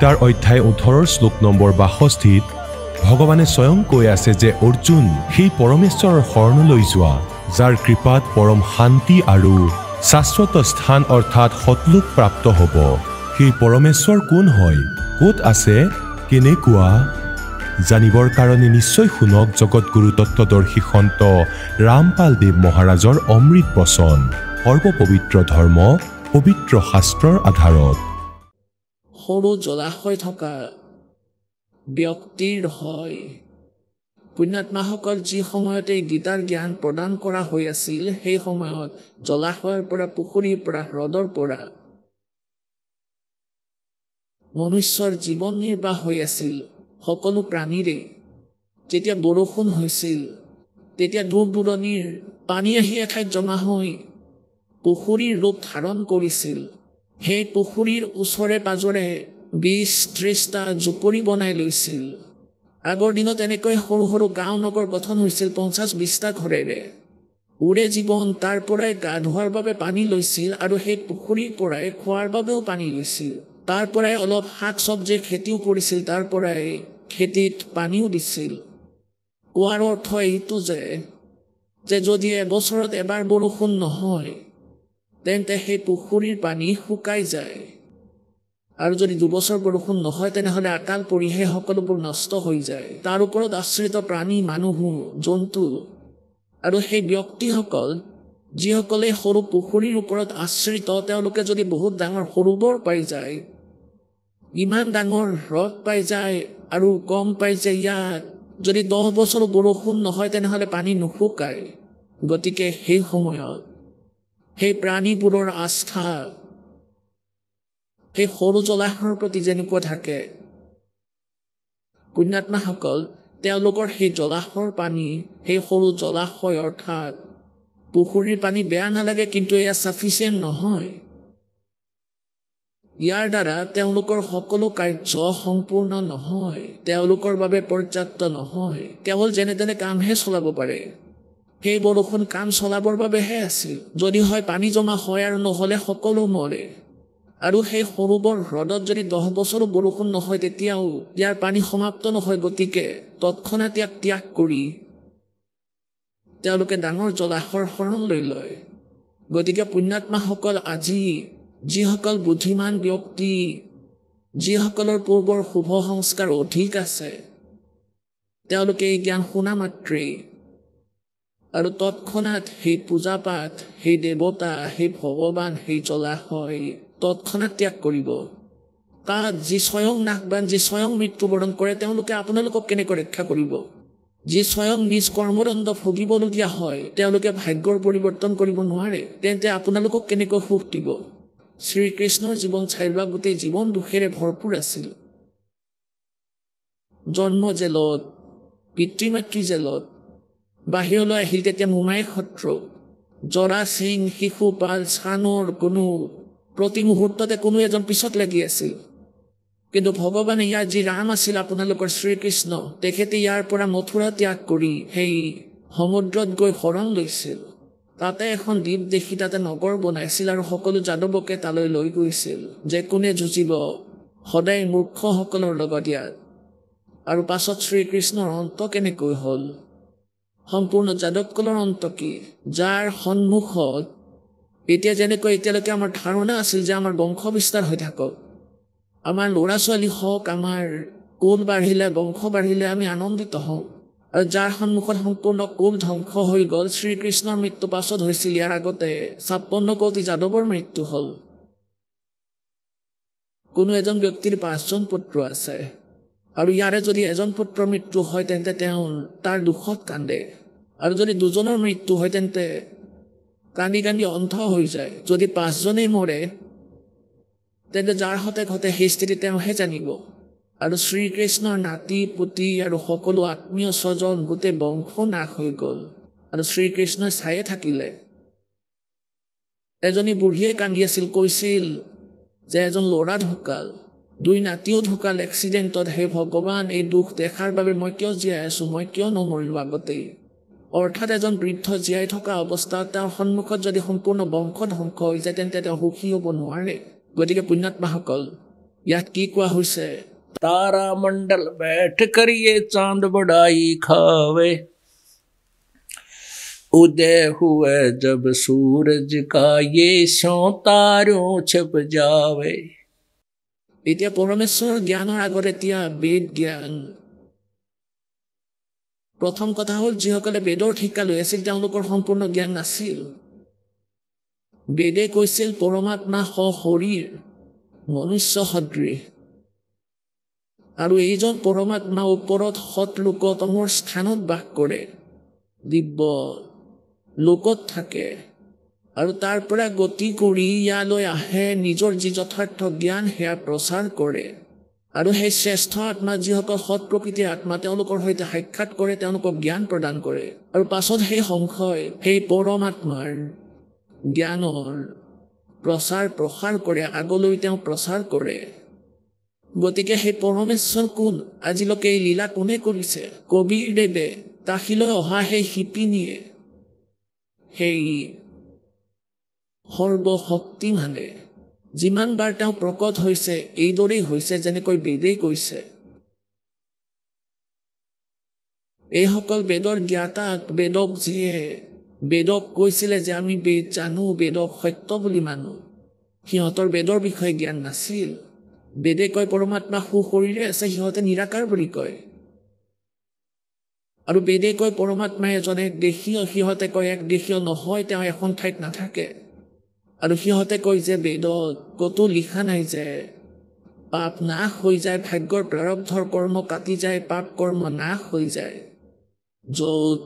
গীতাৰ অধ্যায় 18 শ্লোক নম্বৰ 62 ভগৱানে স্বয়ং কৈ আছে যে অৰ্জুন সেই পৰমেশ্বৰৰ শৰণলৈ যোৱা যাৰ কৃপাত পৰম শান্তি আৰু শাশ্বত স্থান অৰ্থাৎ সতলোক প্ৰাপ্ত হ'ব। সেই পৰমেশ্বৰ কোন হয়, ক'ত আছে, কেনেকুৱা জানিবৰ কাৰণে নিশ্চয় শুনক জগতগুৰু তত্ত্বদৰ্শী সন্ত ৰামপাল দেৱ মহাৰাজৰ অমৃত বচন সৰ্বপবিত্ৰ ধৰ্ম পবিত্ৰ শাস্ত্ৰৰ আধাৰত। সৰু জলাশয় থকা ব্যক্তিৰ হয় পুণ্যাত্মাসকল যি সময়তে গীতাৰ জ্ঞান প্ৰদান কৰা হৈ আছিল, সেই সময়ত জলাশয়ৰ পৰা, পুখুৰীৰ পৰা, হ্ৰদৰ পৰা মনুষ্যৰ জীৱন নিৰ্বাহ হৈ আছিল সকলো প্ৰাণীৰে। যেতিয়া বৰষুণ হৈছিল তেতিয়া দূৰ দূৰণিৰ পানী আহি এঠাইত জমা হৈ পুখুৰীৰ ৰূপ ধাৰণ কৰিছিল। সেই পুখুৰীৰ ওচৰে পাজৰে 20-30টা জুপুৰি বনাই লৈছিল। আগৰ দিনত এনেকৈ সৰু সৰু গাঁও নগৰ গঠন হৈছিল 50-20টা ঘৰেৰে। ওৰে জীৱন তাৰ পৰাই গা ধোৱাৰ বাবে পানী লৈছিল আৰু সেই পুখুৰীৰ পৰাই খোৱাৰ বাবেও পানী লৈছিল। তাৰ পৰাই অলপ শাক চব্জিৰ খেতিও কৰিছিল, তাৰ পৰাই খেতিত পানীও দিছিল। কোৱাৰ অৰ্থ এইটো যে যদি এবছৰত এবাৰ বৰষুণ নহয় তেন্তে সেই পুখুৰীৰ পানী শুকাই যায়, আৰু যদি 2 বছৰ বৰষুণ নহয় তেনেহ'লে আকাল পৰিহে সকলোবোৰ নষ্ট হৈ যায়। তাৰ ওপৰত আশ্ৰিত প্ৰাণী, মানুহ, জন্তু আৰু সেই ব্যক্তিসকল যিসকলে সৰু পুখুৰীৰ ওপৰত আশ্ৰিত, তেওঁলোকে যদি বহুত ডাঙৰ সৰোবৰ পাই যায়, ইমান ডাঙৰ হ্ৰদ পাই যায় আৰু গম পাই যে ইয়াত যদি 10 বছৰ বৰষুণ নহয় তেনেহ'লে পানী নুশুকায়, গতিকে সেই সময়ত সেই প্ৰাণীবোৰৰ আস্থা সেই সৰু জলাশয়ৰ প্ৰতি যেনেকুৱা থাকে, পুণ্যাত্মাসকল তেওঁলোকৰ সেই জলাশয়ৰ পানী, সেই সৰু জলাশয় অৰ্থাৎ পুখুৰীৰ পানী বেয়া নালাগে, কিন্তু এয়া ছাফিচিয়েণ্ট নহয়। ইয়াৰ দ্বাৰা তেওঁলোকৰ সকলো কাৰ্য সম্পূৰ্ণ নহয়, তেওঁলোকৰ বাবে পৰ্যাপ্ত নহয়। কেৱল যেনে তেনে কামহে চলাব পাৰে। সেই বৰষুণ কাম চলাবৰ বাবেহে আছিল। যদি হয় পানী জমা হয় আৰু নহ'লে সকলো মৰে। আৰু সেই সৰুবৰ হ্ৰদত যদি 10 বছৰো বৰষুণ নহয় তেতিয়াও ইয়াৰ পানী সমাপ্ত নহয়, গতিকে তৎক্ষণাত ইয়াক ত্যাগ কৰি তেওঁলোকে ডাঙৰ জলাশয়ৰ শৰণ লৈ লয়। গতিকে পুণ্যাত্মাসকল আজি যিসকল বুদ্ধিমান ব্যক্তি, যিসকলৰ পূৰ্বৰ শুভ সংস্কাৰ অধিক আছে, তেওঁলোকে এই জ্ঞান শুনা মাত্ৰেই আৰু তৎক্ষণাত সেই পূজা পাঠ, সেই দেৱতা, সেই ভগৱান, সেই জলাশয় তৎক্ষণাত ত্যাগ কৰিব। তাত যি স্বয়ং নাশবান, যি স্বয়ং মৃত্যুবৰণ কৰে, তেওঁলোকে আপোনালোকক কেনেকৈ ৰক্ষা কৰিব? যি স্বয়ং নিজ কৰ্মদণ্ড ভুগিবলগীয়া হয়, তেওঁলোকে ভাগ্যৰ পৰিৱৰ্তন কৰিব নোৱাৰে, তেন্তে আপোনালোকক কেনেকৈ সুখ দিব? শ্ৰীকৃষ্ণৰ জীৱন চাইবা গোটেই জীৱন দুখেৰে ভৰপূৰ আছিল। জন্ম জেলত, পিতৃ মাতৃ জেলত, বাহিৰলৈ আহিল তেতিয়া মোমায়েক শত্ৰু, জৰা সিং, শিশুপাল, চানৰ কোনো প্ৰতি মুহূৰ্ততে কোনো এজন পিছত লাগি আছিল। কিন্তু ভগৱানে ইয়াৰ যি ৰাম আছিল আপোনালোকৰ শ্ৰীকৃষ্ণ, তেখেতে ইয়াৰ পৰা মথুৰা ত্যাগ কৰি সেই সমুদ্ৰত গৈ শৰণ লৈছিল। তাতে এখন দ্বীপ দেখি তাতে নগৰ বনাইছিল আৰু সকলো যাদৱকে তালৈ লৈ গৈছিল যে কোনে যুঁজিব সদায় মূৰ্খসকলৰ লগত ইয়াত। আৰু পাছত শ্ৰীকৃষ্ণৰ অন্ত কেনেকৈ হ'ল? সম্পূৰ্ণ যাদৱকুলৰ অন্ত কি? যাৰ সন্মুখত এতিয়া যেনেকৈ এতিয়ালৈকে আমাৰ ধাৰণা আছিল যে আমাৰ বংশ বিস্তাৰ হৈ থাকক, আমাৰ ল'ৰা ছোৱালী হওক, আমাৰ কুল বাঢ়িলে, বংশ বাঢ়িলে আমি আনন্দিত হওঁ, আৰু যাৰ সন্মুখত সম্পূৰ্ণ কুল ধ্বংস হৈ গ'ল। শ্ৰীকৃষ্ণৰ মৃত্যু পাছত হৈছিল, ইয়াৰ আগতে 56 কোটি যাদৱৰ মৃত্যু হ'ল। কোনো এজন ব্যক্তিৰ 5জন পুত্ৰ আছে আৰু ইয়াৰে যদি এজন পুত্ৰৰ মৃত্যু হয় তেন্তে তেওঁ তাৰ দুখত কান্দে, আৰু যদি 2জনৰ মৃত্যু হয় তেন্তে কান্দি কান্দি অন্ধ হৈ যায়। যদি 5জনেই মৰে তেন্তে যাৰ হতে ঘটে সেই স্থিতি তেওঁহে জানিব। আৰু শ্ৰীকৃষ্ণৰ নাতি পুতি আৰু সকলো আত্মীয় স্বজন গোটেই বংশ নাশ হৈ গ'ল, আৰু শ্ৰীকৃষ্ণই চায়ে থাকিলে। এজনী বুঢ়ীয়ে কান্দি আছিল, কৈছিল যে এজন ল'ৰা ঢুকাল, 2 নাতিও ঢুকাল এক্সিডেণ্টত, হে ভগৱান, এই দুখ দেখাৰ বাবে মই কিয় জীয়াই আছো, মই কিয় নমৰিলো আগতেই? অৰ্থাৎ এজন বৃদ্ধ জীয়াই থকা অৱস্থাত তেওঁৰ সন্মুখত যদি সম্পূৰ্ণ বংশ ধ্বংস হৈ যায় তেন্তে তেওঁ সুখী হ'ব নোৱাৰে। গতিকে পুণ্যাত্মাসকল, ইয়াত কি কোৱা হৈছে? तारा मंडल बैठ कर ये चांद बड़ाई खावे, उदय हुए जब सूरज का ये स्यों तारों छिप जावे। এতিয়া পৰমেশ্বৰৰ জ্ঞানৰ আগত এতিয়া বেদ জ্ঞান। প্ৰথম কথা হ'ল যিসকলে বেদৰ শিক্ষা লৈ আছিল তেওঁলোকৰ সম্পূৰ্ণ জ্ঞান নাছিল। বেদে কৈছিল পৰমাত্মা সশৰীৰ মনুষ্য সদৃশ, আৰু এইজন পৰমাত্মা ওপৰত সৎ লোকতমৰ স্থানত বাস কৰে, দিব্য লোকত থাকে, আৰু তাৰ পৰা গতি কৰি ইয়ালৈ আহে, নিজৰ যি যথাৰ্থ জ্ঞান সেয়া প্ৰচাৰ কৰে, আৰু সেই শ্ৰেষ্ঠ আত্মা যিসকল সৎ প্ৰকৃতিৰ আত্মা তেওঁলোকৰ সৈতে সাক্ষাৎ কৰে, তেওঁলোকক জ্ঞান প্ৰদান কৰে, আৰু পাছত সেই সংশয় সেই পৰমাত্মাৰ জ্ঞানৰ প্ৰচাৰ প্ৰসাৰ কৰে, আগলৈ তেওঁ প্ৰচাৰ কৰে। গতিকে সেই পৰমেশ্বৰ কোন? আজিলৈকে এই লীলা কোনে কৰিছে? কবিৰদেৱে কাশীলৈ অহা সেই শিপিনীয়ে, সেই সৰ্বশক্তিমানে যিমানবাৰ তেওঁ প্ৰকট হৈছে এইদৰেই হৈছে যেনেকৈ বেদেই কৈছে। এইসকল বেদৰ জ্ঞাতাক, বেদক যিয়ে বেদক কৈছিলে যে আমি বেদ জানো, বেদক সত্য বুলি মানো, সিহঁতৰ বেদৰ বিষয়ে জ্ঞান নাছিল। বেদে কয় পৰমাত্মা সুশৰীৰে আছে, সিহঁতে নিৰাকাৰ বুলি কয়। আৰু বেদে কয় পৰমাত্মা এজন একদেশীয়, সিহঁতে কয় একদেশীয় নহয়, তেওঁ এখন ঠাইত নাথাকে। আৰু সিহঁতে কয় যে বেদত ক'তো লিখা নাই যে পাপ নাশ হৈ যায়, ভাগ্যৰ প্ৰাৰব্ধৰ কৰ্ম কাটি যায়, পাপ কৰ্ম নাশ হৈ যায়। য'ত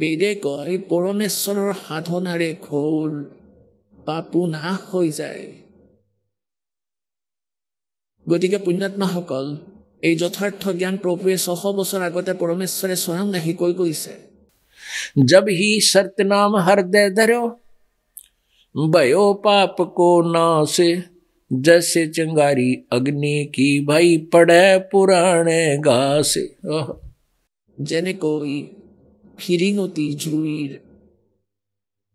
বেদে কয় পৰমেশ্বৰৰ সাধনাৰে ঘোৰ পাপো নাশ হৈ যায়। গতিকে পুণ্যাত্মাসকল, এই যথাৰ্থ জ্ঞান প্ৰভুৱে 600 বছৰ আগতে পৰমেশ্বৰে স্বয়ং আহি কৈ গৈছে। जब ही सत्यनाम हृदय धरो, भयो पाप को नासे, जैसे चिंगारी अग्नि की भाई पड़े पुराणे घासे। যেনেকৈ ফিৰিঙতি জুইৰ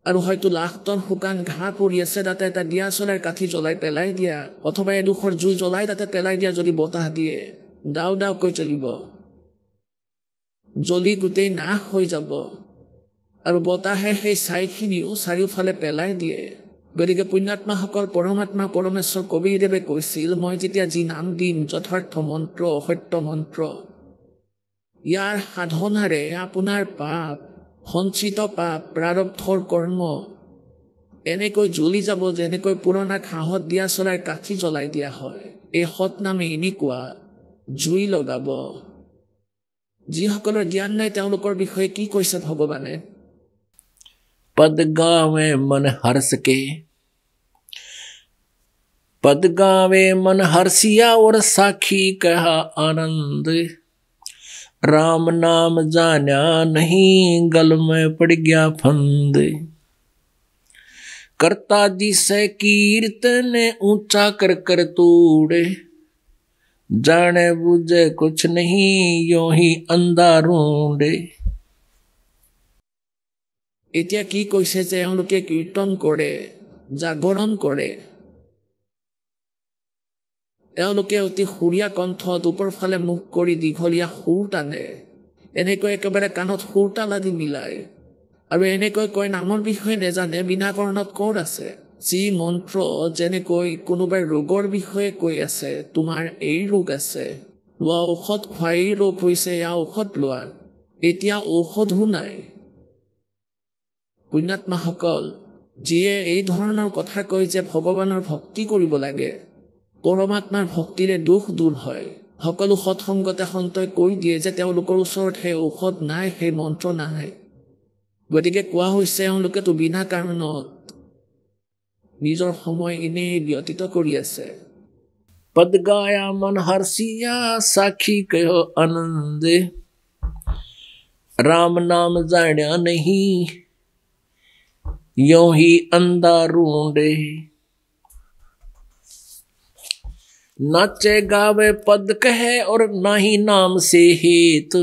আৰু হয়তো লাখটন শুকান ঘাঁহ পৰি আছে, তাতে এটা দিয়া চলাৰ কাঠি জ্বলাই পেলাই দিয়া, অথবা এডোখৰ জুই জ্বলাই তাতে পেলাই দিয়া, যদি বতাহ দিয়ে ডাও ডাওকৈ জ্বলিব, জ্বলি গোটেই নাশ হৈ যাব, আৰু বতাহে সেই ছাইখিনিও চাৰিওফালে পেলাই দিয়ে। গতিকে পুণ্যাত্মাসকল, পৰমাত্মা পৰমেশ্বৰ কবিৰদেৱে কৈছিল, মই যেতিয়া যি নাম দিম যথাৰ্থ মন্ত্ৰ, সত্য মন্ত্ৰ, ইয়াৰ সাধনাৰে আপোনাৰ পাপ, সঞ্চিত পাপ, প্ৰাৰব্ধৰ কৰ্ম এনেকৈ জ্বলি যাব যেনেকৈ পুৰণা ঘাঁহত দিয়া চলাৰ কাঠি জ্বলাই দিয়া হয়। এই সৎ নামে এনেকুৱা জুই লগাব। যিসকলৰ জ্ঞান নাই তেওঁলোকৰ বিষয়ে কি কৈছে ভগৱানে? पद गावे मन हर्ष के, पद गावे मन हर्षिया और साखी कहा आनंद, राम नाम जाना नहीं गल में पड़ गया फंद, करता जिसे कीर्तन ऊंचा कर कर तूड़े, जाने बुझे कुछ नहीं यो ही अंधा रूंडे। এতিয়া কি কৈছে যে এওঁলোকে কীৰ্তন কৰে, জাগৰণ কৰে, এওঁলোকে অতি সুৰীয়া কণ্ঠত ওপৰ ফালে মুখ কৰি দীঘলীয়া সুৰ টানে, এনেকৈ একেবাৰে কাণত সুৰ তাল আদি মিলায়, আৰু এনেকৈ কয় নামৰ বিষয়ে নেজানে, বিনাকৰণত ক'ত আছে। যি মন্ত্ৰ যেনেকৈ কোনোবাই ৰোগৰ বিষয়ে কৈ আছে, তোমাৰ এই ৰোগ আছে, লোৱা ঔষধ খোৱাই ৰোগ হৈছে, এয়া ঔষধ লোৱা, এতিয়া ঔষধো নাই। পুণ্যাত্মাসকল, যিয়ে এই ধৰণৰ কথা কয় যে ভগৱানৰ ভক্তি কৰিব লাগে, পৰমাত্মাৰ ভক্তিৰে দুখ দূৰ হয়, সকলো সৎসংগতে সন্তই কৈ দিয়ে যে তেওঁলোকৰ ওচৰত সেই ঔষধ নাই, সেই মন্ত্ৰ নাই। গতিকে কোৱা হৈছে এওঁলোকেতো বিনা কাৰণত নিজৰ সময় এনেই ব্যতীত কৰি আছে। पद गाया मन हर्षिया साखी कहो आनंद, राम नाम जाना नहीं यो ही अंधा रूंडे, नाचे गावे पद कहे और ना ही नाम से हेत,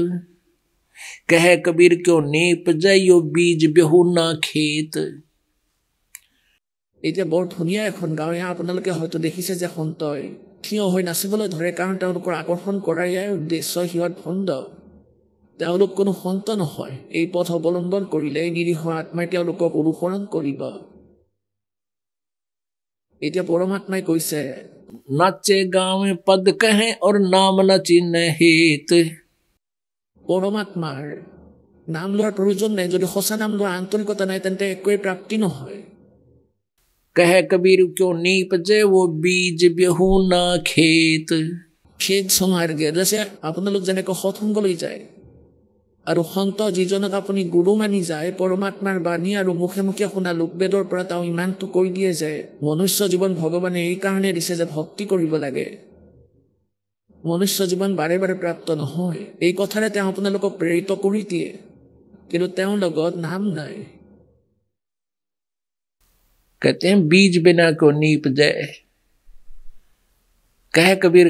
कहे कबीर क्यों नीप जाइयो बीज बेहू ना खेत। এতিয়া বৰ ধুনীয়া এখন গাঁও, আপোনালোকে হয়তো দেখিছে যে সন্তই থিয় হৈ নাচিবলৈ ধৰে, কাৰণ তেওঁলোকৰ আকৰ্ষণ কৰাই উদ্দেশ্য। সিহঁত ভণ্ড, তেওঁলোক কোনো সন্ত নহয়। এই পথ অৱলম্বন কৰিলে নিৰীহ আত্মাই তেওঁলোকক অনুসৰণ কৰিব। এতিয়া পৰমাত্মাই কৈছে, नाचे गाँव पद कहें और नाम न चिन्ह हेत। পৰমাত্মাৰ নাম লোৱাৰ প্ৰয়োজন নাই। যদি সঁচা নাম লোৱাৰ আন্তৰিকতা নাই তেন্তে একোৱেই প্ৰাপ্তি নহয়। कह कबीर क्यों नीप जे वो बीज बेहू ना खेत। খেদ সমাৰ্গে, যে আপোনালোক যেনেকৈ সৎসংগলৈ যায় আৰু সন্ত যিজনক আপুনি গুৰু মানি যায়, পৰমাত্মাৰ বাণী আৰু মুখে মুখে শুনা লোকবেদৰ পৰা তেওঁ ইমানটো কৈ দিয়ে যে মনুষ্য জীৱন ভগৱানে এই কাৰণে দিছে যে ভক্তি কৰিব লাগে। মনুষ্য জীৱন বাৰে বাৰে প্ৰাপ্ত নহয়। এই কথাৰে তেওঁ আপোনালোকক প্ৰেৰিত কৰি দিয়ে, কিন্তু তেওঁৰ লগত নাম নাই। कहते हैं बीज बिना को नीप जाए। कह कबीर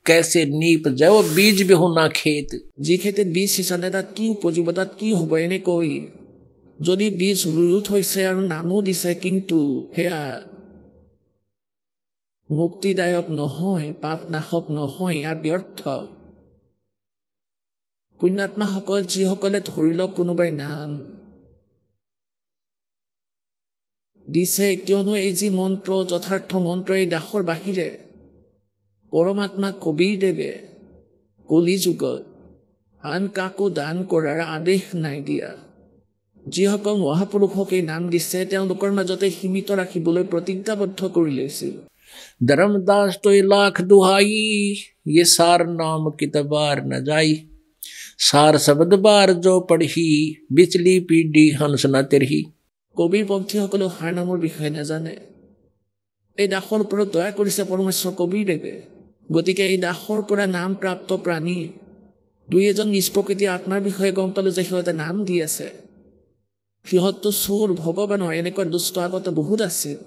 कैसे नीप जाए वो बीज बेहू ना खेत। যি খেতিত বীজ সিঁচালে তাত কি উপজিব, তাত কি হ'ব এনেকৈ যদি বীজ ৰুই থৈছে আৰু নামো দিছে, কিন্তু সেয়া মুক্তিদায়ক নহয়, পাপ নাশক নহয়, ইয়াৰ ব্যৰ্থ। পুণ্যাত্মাসকল যিসকলে ধৰি লওক কোনোবাই নাম দিছে, কিয়নো এই যি মন্ত্ৰ, যথাৰ্থ মন্ত্ৰ, এই দাসৰ বাহিৰে পৰমাত্মা কবীৰদেৱে কলি যুগত আন কাকো দান কৰাৰ আদেশ নাই দিয়া। যিসকল মহাপুৰুষক এই নাম দিছে তেওঁলোকৰ মাজতে সীমিত ৰাখিবলৈ প্ৰতিজ্ঞাবদ্ধ কৰি লৈছিল। धर्मदास तो लाख दुहाई, ये सार नाम कितबार न जाई। सार शब्द बार जो पढ़ी, बिचली पीढ़ी हंस न तिरही। কবিৰ পন্থীসকলেও সাৰ নামৰ বিষয়ে নাজানে। এই দাসৰ ওপৰত দয়া কৰিছে পৰমেশ্বৰ কবিৰদেৱে। গতিকে এই দাসৰ পৰা নাম প্ৰাপ্ত প্ৰাণী দুই এজন নিষ্প্ৰকৃতি আত্মাৰ বিষয়ে গম পালো যে সিহঁতে নাম দি আছে। সিহঁতটো চোৰ, ভগৱানৰ এনেকুৱা দুষ্ট আগতে বহুত আছিল।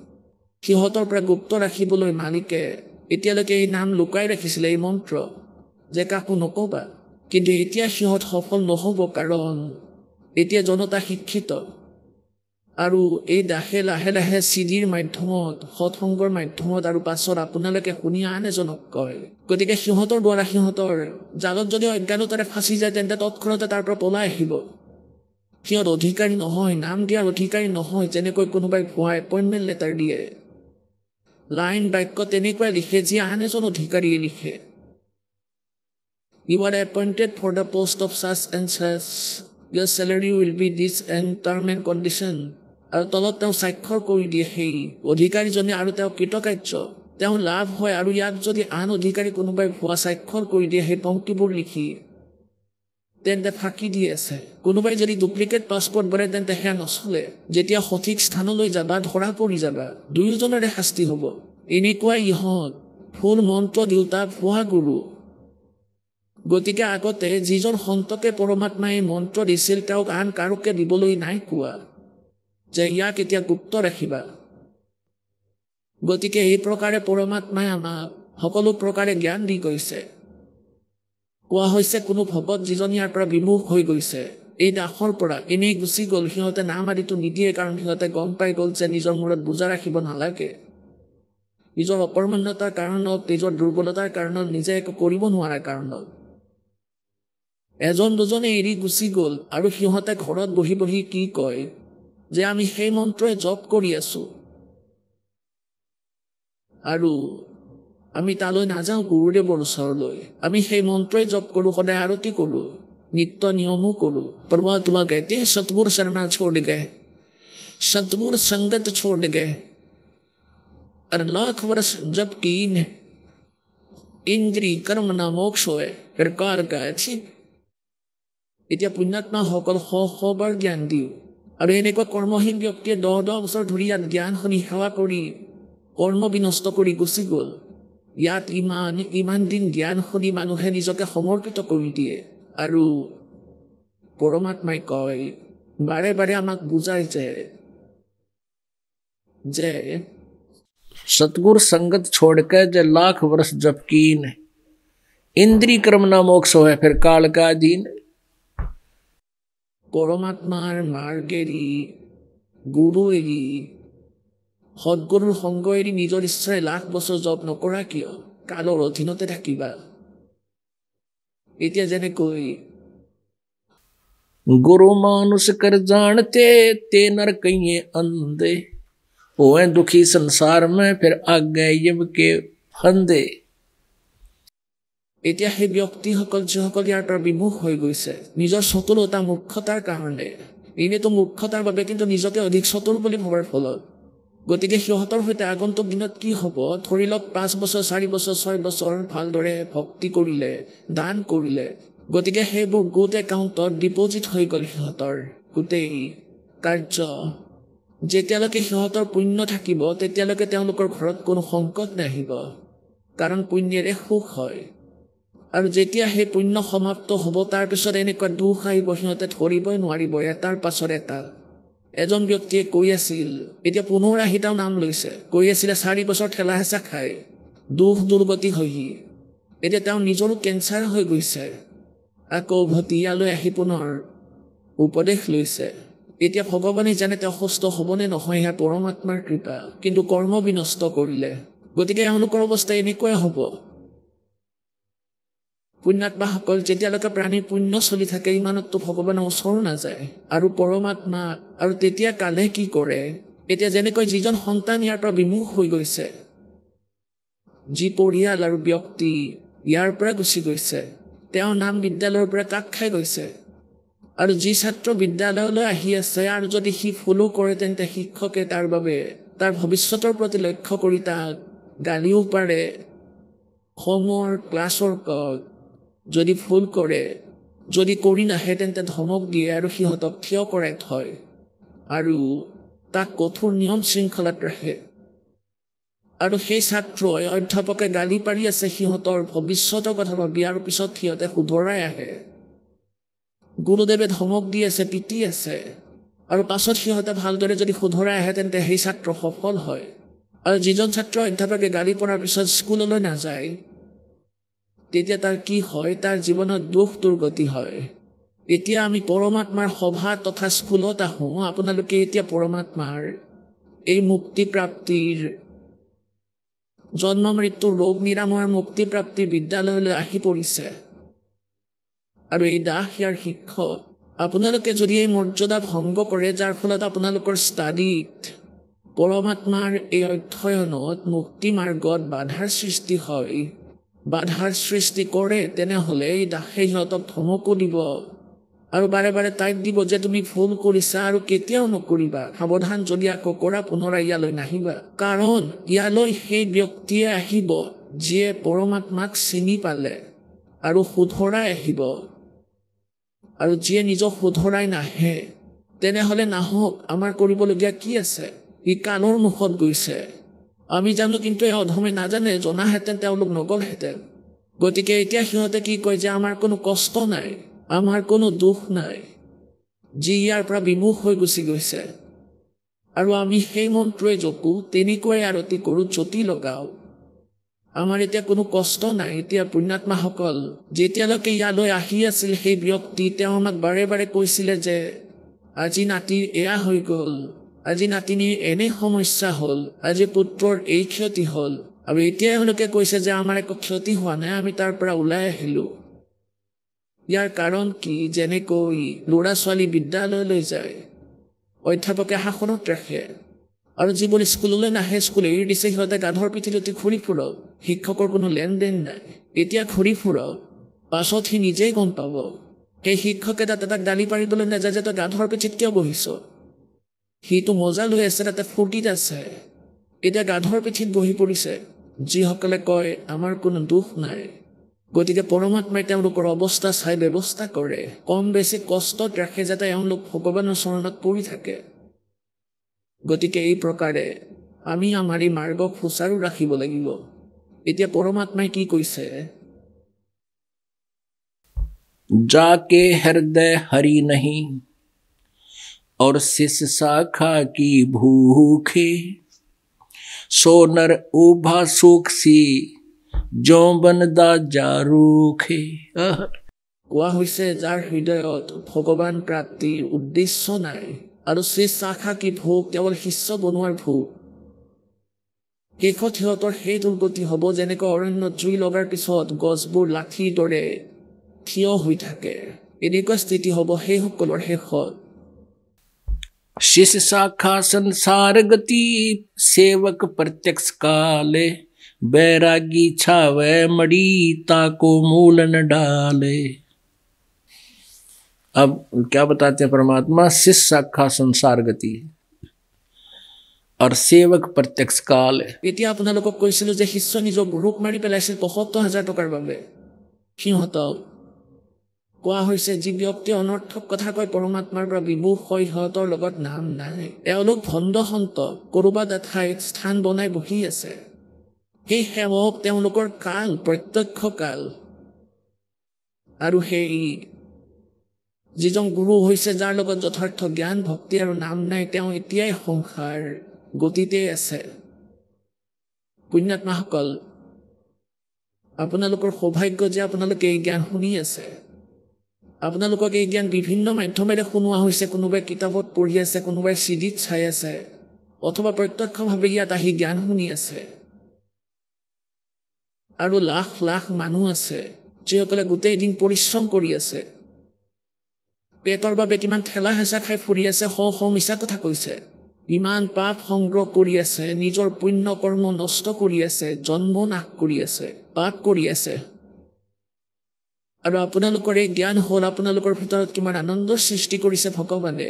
সিহঁতৰ পৰা গুপ্ত ৰাখিবলৈ মালিকে এতিয়ালৈকে এই নাম লুকাই ৰাখিছিলে, এই মন্ত্ৰ যে কাকো নকবা। কিন্তু এতিয়া সিহঁত সফল নহ'ব, কাৰণ এতিয়া জনতা শিক্ষিত আৰু এই দাসে লাহে লাহে চিডিৰ মাধ্যমত, সৎসংগৰ মাধ্যমত আৰু পাছত আপোনালোকে শুনি আন এজনক কয়। গতিকে সিহঁতৰ দ্বাৰা সিহঁতৰ জালত যদি অজ্ঞানতাৰে ফাঁচি যায় তেন্তে তৎক্ষণতে তাৰ পৰা পলাই আহিব। সিহঁত অধিকাৰী নহয়, নাম দিয়াৰ অধিকাৰী নহয়। যেনেকৈ কোনোবাই ভুৱা এপইণ্টমেণ্ট লেটাৰ দিয়ে, লাইন বাক্য তেনেকুৱাই লিখে যি আন এজন অধিকাৰীয়ে লিখে। You are appointed for the post of such and such. Your salary will be this and term and condition. আৰু তলত তেওঁ স্বাক্ষৰ কৰি দিয়ে সেই অধিকাৰীজনে, আৰু তেওঁ কৃতকাৰ্য, তেওঁ লাভ হয়। আৰু ইয়াক যদি আন অধিকাৰী কোনোবাই ভুৱা স্বাক্ষৰ কৰি দিয়ে সেই পংক্তিবোৰ লিখি, তেন্তে ফাঁকি দি আছে। কোনোবাই যদি ডুপ্লিকেট পাছপৰ্ট বনায় তেন্তে সেয়া নচলে। যেতিয়া সঠিক স্থানলৈ যাবা, ধৰা পৰি যাবা, দুয়োজনৰে শাস্তি হ'ব। এনেকুৱাই ইহঁত ফুল মন্ত্ৰ দেউতা, ভুৱা গুৰু। গতিকে আগতে যিজন সন্তকে পৰমাত্মাই মন্ত্ৰ দিছিল তেওঁক আন কাৰোকে দিবলৈ নাই কোৱা যে ইয়াক এতিয়া গুপ্ত ৰাখিবা। গতিকে এই প্ৰকাৰে পৰমাত্মাই আমাক সকলো প্ৰকাৰে জ্ঞান দি গৈছে। কোৱা হৈছে কোনো ভকত যিজন ইয়াৰ পৰা বিমুখ হৈ গৈছে, এই দাসৰ পৰা এনেই গুচি গ'ল। সিহঁতে নাম আদিটো নিদিয়ে, কাৰণ সিহঁতে গম পাই গ'ল যে নিজৰ মূৰত বোজা ৰাখিব নালাগে। নিজৰ অকৰ্মণ্যতাৰ কাৰণত, নিজৰ দুৰ্বলতাৰ কাৰণত, নিজে একো কৰিব নোৱাৰাৰ কাৰণত এজন দুজনে এৰি গুচি গ'ল। আৰু সিহঁতে ঘৰত বহি বহি কি কয় যে আমি সেই মন্ত্ৰই জপ কৰি আছো আৰু আমি তালৈ নাযাওঁ গুৰুদেৱৰ ওচৰলৈ। আমি সেই মন্ত্ৰই জপ কৰোঁ, সদায় আৰতি কৰোঁ, নিত্য নিয়মো কৰোঁ। परमात्मा कहते हैं सतगुरु शरणा छोड़ गए, सतगुरु संगत छोड़ गए, और लाख वर्ष जब कीन इंद्री कर्म ना मोक्ष होए फिर कार का ठीक। এতিয়া পুণ্যাত্মাসকল সবাৰ জ্ঞান দিওঁ, আৰু এনেকুৱা কৰ্মহীন ব্যক্তিয়ে 10 বছৰ ধৰি ইয়াত জ্ঞান শুনি সেৱা কৰি কৰ্ম বিনষ্ট কৰি গুচি গ'ল। ইয়াত ইমান দিন জ্ঞান শুনি মানুহে নিজকে সমৰ্পিত কৰি দিয়ে। আৰু পৰমাত্মাই কয়, বাৰে বাৰে আমাক বুজাই যে सतगुरु संगत छोड़ के जे लाख वर्ष जप कीन, इंद्री कर्म ना मोक्ष है फिर काल का अधीन। পৰমাত্মাৰ মাৰ্গ এৰি, গুৰু এৰি, সদগুৰুৰ সংগ এৰি নিজৰ ইচ্ছাৰে লাখ বছৰ জপ নকৰা কিয়? কালৰ অধীনতে থাকিবা এতিয়া যেনেকৈ गुरु मानुष कर जानते ते नर कहिए अंधे होए दुखी संसार में फिर आगे यम के फंदे এতিয়া সেই ব্যক্তিসকল যিসকল ইয়াৰ পৰা বিমুখ হৈ গৈছে নিজৰ চতুৰতা মূৰ্খতাৰ কাৰণে এনেতো মূৰ্খতাৰ বাবে কিন্তু নিজকে অধিক চতুৰ বুলি ভবাৰ ফলত গতিকে সিহঁতৰ সৈতে আগন্তুক দিনত কি হ'ব ধৰি লওক 5 বছৰ 4 বছৰ 6 বছৰ ভালদৰে ভক্তি কৰিলে দান কৰিলে গতিকে সেইবোৰ গোট একাউণ্টত ডিপজিট হৈ গ'ল সিহঁতৰ গোটেই কাৰ্য যেতিয়ালৈকে সিহঁতৰ পুণ্য থাকিব তেতিয়ালৈকে তেওঁলোকৰ ঘৰত কোনো সংকট নাহিব কাৰণ পুণ্যৰে সুখ হয় আৰু যেতিয়া সেই পুণ্য সমাপ্ত হ'ব তাৰ পিছত এনেকুৱা দুখ আহিব সিহঁতে ধৰিবই নোৱাৰিব এটাৰ পাছত এটা এজন ব্যক্তিয়ে কৈ আছিল এতিয়া পুনৰ আহিটাও নাম লৈছে কৈ আছিলে 4 বছৰ ঠেলা হেঁচা খাই দুখ দুৰ্গতি হৈ এতিয়া তেওঁ নিজৰো কেঞ্চাৰ হৈ গৈছে আকৌ ভতিয়ালৈ আহি পুনৰ উপদেশ লৈছে এতিয়া ভগৱানে জানে তেওঁ সুস্থ হ'বনে নহয় এয়া পৰমাত্মাৰ কৃপা কিন্তু কৰ্ম বিনষ্ট কৰিলে গতিকে এওঁলোকৰ অৱস্থা এনেকুৱাই হ'ব পুণ্যাত্মাসকল যেতিয়ালৈকে প্ৰাণীৰ পুণ্য চলি থাকে ইমানতো ভগৱানৰ ওচৰ নাযায় আৰু পৰমাত্মা আৰু তেতিয়া কালে কি কৰে এতিয়া যেনেকৈ যিজন সন্তান ইয়াৰ পৰা বিমুখ হৈ গৈছে যি পৰিয়াল আৰু ব্যক্তি ইয়াৰ পৰা গুচি গৈছে তেওঁ নাম বিদ্যালয়ৰ পৰা কাক খাই গৈছে আৰু যি ছাত্ৰ বিদ্যালয়লৈ আহি আছে আৰু যদি সি ফলো কৰে তেন্তে শিক্ষকে তাৰ বাবে তাৰ ভৱিষ্যতৰ প্ৰতি লক্ষ্য কৰি তাক গালিও পাৰে হোমৱৰ্ক ক্লাছৰ যদি ফুল কৰে যদি কৰি নাহে তেন্তে ধমক দিয়ে আৰু সিহঁতক থিয় কৰাই থয় আৰু তাক কঠোৰ নিয়ম শৃংখলাত ৰাখে আৰু সেই ছাত্ৰই অধ্যাপকে গালি পাৰি আছে সিহঁতৰ ভৱিষ্যতৰ কথা ভাবি আৰু পিছত সিহঁতে শুধৰাই আহে গুৰুদেৱে ধমক দি আছে পিটি আছে আৰু পাছত সিহঁতে ভালদৰে যদি শুধৰাই আহে তেন্তে সেই ছাত্ৰ সফল হয় আৰু যিজন ছাত্ৰ অধ্যাপকে গালি পৰাৰ পিছত স্কুললৈ নাযায় তেতিয়া তাৰ কি হয় তাৰ জীৱনত দুখ দুৰ্গতি হয় এতিয়া আমি পৰমাত্মাৰ সভা তথা স্কুলত আহোঁ আপোনালোকে এতিয়া পৰমাত্মাৰ এই মুক্তি প্ৰাপ্তিৰ জন্ম মৃত্যু ৰোগ নিৰাময়ৰ মুক্তি প্ৰাপ্তিৰ বিদ্যালয়লৈ আহি পৰিছে আৰু এই দাস ইয়াৰ শিক্ষক আপোনালোকে যদি এই মৰ্যাদা ভংগ কৰে যাৰ ফলত আপোনালোকৰ ষ্টাডিত পৰমাত্মাৰ এই অধ্যয়নত মুক্তি মাৰ্গত বাধাৰ সৃষ্টি হয় বাধাৰ সৃষ্টি কৰে তেনেহ'লে এই দাসে সিহঁতক ধমকো দিব আৰু বাৰে বাৰে তাইক দিব যে তুমি ভুল কৰিছা আৰু কেতিয়াও নকৰিবা সাৱধান যদি আকৌ কৰা পুনৰাই ইয়ালৈ নাহিবা কাৰণ ইয়ালৈ সেই ব্যক্তিয়ে আহিব যিয়ে পৰমাত্মাক চিনি পালে আৰু শুধৰাই আহিব আৰু যিয়ে নিজক শুধৰাই নাহে তেনেহ'লে নাহক আমাৰ কৰিবলগীয়া কি আছে ই কাণৰ মুখত গৈছে আমি জানো কিন্তু এই অধমে নাজানে জনাহেঁতেন তেওঁলোক নগ'লহেঁতেন গতিকে এতিয়া সিহঁতে কি কয় যে আমাৰ কোনো কষ্ট নাই আমাৰ কোনো দুখ নাই যি ইয়াৰ পৰা বিমুখ হৈ গুচি গৈছে আৰু আমি সেই মন্ত্ৰই জপো তেনেকুৱাই আৰতি কৰোঁ জ্যোতি লগাওঁ আমাৰ এতিয়া কোনো কষ্ট নাই এতিয়া পুণ্যাত্মাসকল যেতিয়ালৈকে ইয়ালৈ আহি আছিল সেই ব্যক্তি তেওঁ আমাক বাৰে বাৰে কৈছিলে যে আজি নাতিৰ এয়া হৈ গ'ল আজি নাতিনীৰ এনে সমস্যা হ'ল আজি পুত্ৰৰ এই ক্ষতি হ'ল আৰু এতিয়া এওঁলোকে কৈছে যে আমাৰ একো ক্ষতি হোৱা নাই আমি তাৰ পৰা ওলাই আহিলোঁ ইয়াৰ কাৰণ কি যেনেকৈ ল'ৰা ছোৱালী বিদ্যালয়লৈ যায় অধ্যাপকে শাসনত ৰাখে আৰু যিবোৰ স্কুললৈ নাহে স্কুল এৰি দিছে সিহঁতে গাধৰ পিঠিলতি ঘূৰি ফুৰক শিক্ষকৰ কোনো লেনদেন নাই এতিয়া ঘূৰি ফুৰক পাছত সি নিজেই গম পাব সেই শিক্ষকে তাত তাক গালি পাৰিবলৈ নাযায় যে তই গাধৰ পিঠিত কিয় বহিছ সিটো মজা লৈ আছে তাতে ফূৰ্তিত আছে এতিয়া গাধৰ পিঠিত বহি পৰিছে যিসকলে কয় আমাৰ কোনো দুখ নাই গতিকে পৰমাত্মাই তেওঁলোকৰ অৱস্থা চাই ব্যৱস্থা কৰে কম বেছি কষ্টত ৰাখে যাতে এওঁলোক ভগৱানৰ চৰণত পৰি থাকে গতিকে এই প্ৰকাৰে আমি আমাৰ এই মাৰ্গক সুচাৰু ৰাখিব লাগিব এতিয়া পৰমাত্মাই কি কৈছে जाके हृदय हरि नहीं और शिष शाखा की भूखे सो नर उभा सुख सी जो बनदा जारूखे কোৱা হৈছে যাৰ হৃদয়ত ভগৱান প্ৰাপ্তিৰ উদ্দেশ্য নাই আৰু সেই শাখা কি ভোগ কেৱল শিষ্য বনোৱাৰ ভোগ শেষত সিহঁতৰ সেই দুৰ্গতি হ'ব যেনেকৈ অৰণ্যত জুই লগাৰ পিছত গছবোৰ লাঠিৰ দৰে থিয় হৈ থাকে, এনেকুৱা স্থিতি হ'ব সেইসকলৰ শেষত। शिष्य शाखा संसार गति सेवक प्रत्यक्ष काले बैरागी छावे मड़ी ताको मूल न डाले। अब क्या बताते हैं परमात्मा? शिष्य शाखा संसार गति और सेवक प्रत्यक्ष काल। এতিয়া আপোনালোকক কৈছিলোঁ যে শিষ্য নিজৰ গুৰুক মাৰি পেলাইছিল ৭৫,০০০ টকাৰ বাবে। সিহঁতক কোৱা হৈছে যি ব্যক্তিয়ে অনৰ্থক কথা কয় পৰমাত্মাৰ পৰা বিমুখ হয় সিহঁতৰ লগত নাম নাই। এওঁলোক ভণ্ড সন্ত ক'ৰবাত এঠাইত স্থান বনাই বহি আছে। সেই সেৱক তেওঁলোকৰ কাল প্ৰত্যক্ষ কাল, আৰু সেই যিজন গুৰু হৈছে যাৰ লগত যথাৰ্থ জ্ঞান ভক্তি আৰু নাম নাই তেওঁ এতিয়াই সংসাৰ গতিতে আছে। পুণ্যাত্মাসকল, আপোনালোকৰ সৌভাগ্য যে আপোনালোকে এই জ্ঞান শুনি আছে। আপোনালোকক এই জ্ঞান বিভিন্ন মাধ্যমেৰে শুনোৱা হৈছে। কোনোবাই কিতাপত পঢ়ি আছে, কোনোবাই চিডিত চাই আছে, অথবা প্ৰত্যক্ষভাৱে ইয়াত আহি জ্ঞান শুনি আছে। আৰু লাখ লাখ মানুহ আছে যিসকলে গোটেই দিন পৰিশ্ৰম কৰি আছে, পেটৰ বাবে কিমান ঠেলা হেঁচা খাই ফুৰি আছে, মিছা কথা কৈছে, ইমান পাপ সংগ্ৰহ কৰি আছে, নিজৰ পুণ্য কৰ্ম নষ্ট কৰি আছে, জন্ম নাশ কৰি আছে, পাপ কৰি আছে। আৰু আপোনালোকৰ এই জ্ঞান হ'ল আপোনালোকৰ ভিতৰত কিমান আনন্দৰ সৃষ্টি কৰিছে ভগৱানে।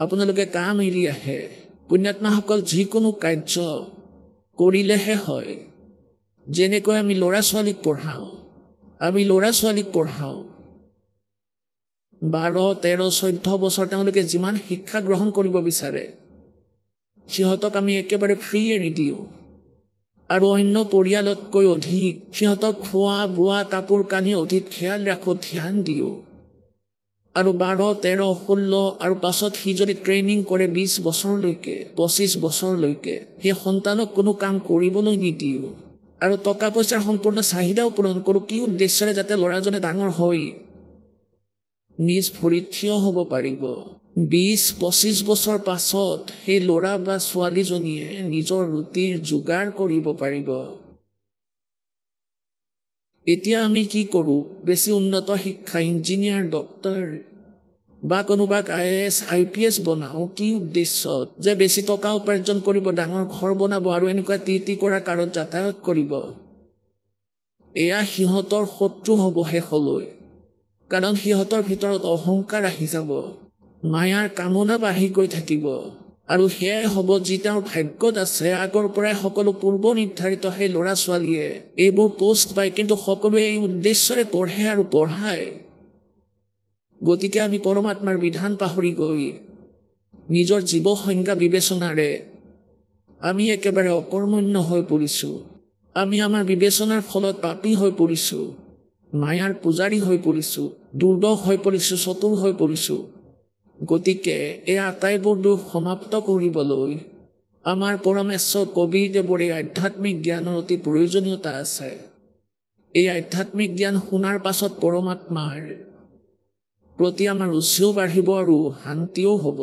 আপোনালোকে কাম এৰি আহে। পুণ্যাত্মাসকল, যিকোনো কাৰ্য কৰিলেহে হয়। যেনেকৈ আমি ল'ৰা ছোৱালীক পঢ়াওঁ, 12, 13, 14 বছৰ তেওঁলোকে যিমান শিক্ষা গ্ৰহণ কৰিব বিচাৰে সিহঁতক আমি একেবাৰে ফ্ৰী এৰি দিওঁ। আৰু অন্য পৰিয়ালতকৈ অধিক সিহঁতক খোৱা বোৱা কাপোৰ কানি অধিক খেয়াল ৰাখোঁ, ধ্যান দিওঁ। আৰু 12, 13, 16 আৰু পাছত সি যদি ট্ৰেইনিং কৰে 20 বছৰলৈকে, 25 বছৰলৈকে, সেই সন্তানক কোনো কাম কৰিবলৈ নিদিওঁ। আৰু টকা পইচাৰ সম্পূৰ্ণ চাহিদাও পূৰণ কৰোঁ। কি উদ্দেশ্যৰে? যাতে ল'ৰাজনে ডাঙৰ হৈ নিজ ভৰিত থিয় হ'ব পাৰিব। 20-25 বছৰ পাছত সেই ল'ৰা বা ছোৱালীজনীয়ে নিজৰ ৰুটিৰ যোগাৰ কৰিব পাৰিব। এতিয়া আমি কি কৰোঁ? বেছি উন্নত শিক্ষা, ইঞ্জিনিয়াৰ, ডক্তৰ বা কোনোবাক IAS, IPS বনাওঁ। কি উদ্দেশ্যত? যে বেছি টকা উপাৰ্জন কৰিব, ডাঙৰ ঘৰ বনাব আৰু এনেকুৱা টি কৰা কাৰত যাতায়াত কৰিব। এয়া সিহঁতৰ শত্ৰু হ'ব শেষলৈ। কাৰণ সিহঁতৰ ভিতৰত অহংকাৰ আহি যাব, মায়াৰ কামনা বাঢ়ি গৈ থাকিব। আৰু সেয়াই হ'ব যি তেওঁৰ ভাগ্যত আছে। আগৰ পৰাই সকলো পূৰ্ব নিৰ্ধাৰিত সেই ল'ৰা ছোৱালীয়ে এইবোৰ পোষ্ট পায়, কিন্তু সকলোৱে এই উদ্দেশ্যৰে পঢ়ে আৰু পঢ়ায়। গতিকে আমি পৰমাত্মাৰ বিধান পাহৰি গৈ নিজৰ জীৱ সংজ্ঞা বিবেচনাৰে আমি একেবাৰে অকৰ্মণ্য হৈ পৰিছোঁ। আমি আমাৰ বিবেচনাৰ ফলত পাপী হৈ পৰিছোঁ, মায়াৰ পূজাৰী হৈ পৰিছোঁ, দুৰ্দশ হৈ পৰিছোঁ, চতুৰ হৈ পৰিছোঁ। গতিকে এই আটাইবোৰ দুখ সমাপ্ত কৰিবলৈ আমাৰ পৰমেশ্বৰ কবিৰদেৱৰ এই আধ্যাত্মিক জ্ঞানৰ অতি প্ৰয়োজনীয়তা আছে। এই আধ্যাত্মিক জ্ঞান শুনাৰ পাছত পৰমাত্মাৰ প্ৰতি আমাৰ ৰুচিও বাঢ়িব আৰু শান্তিও হ'ব।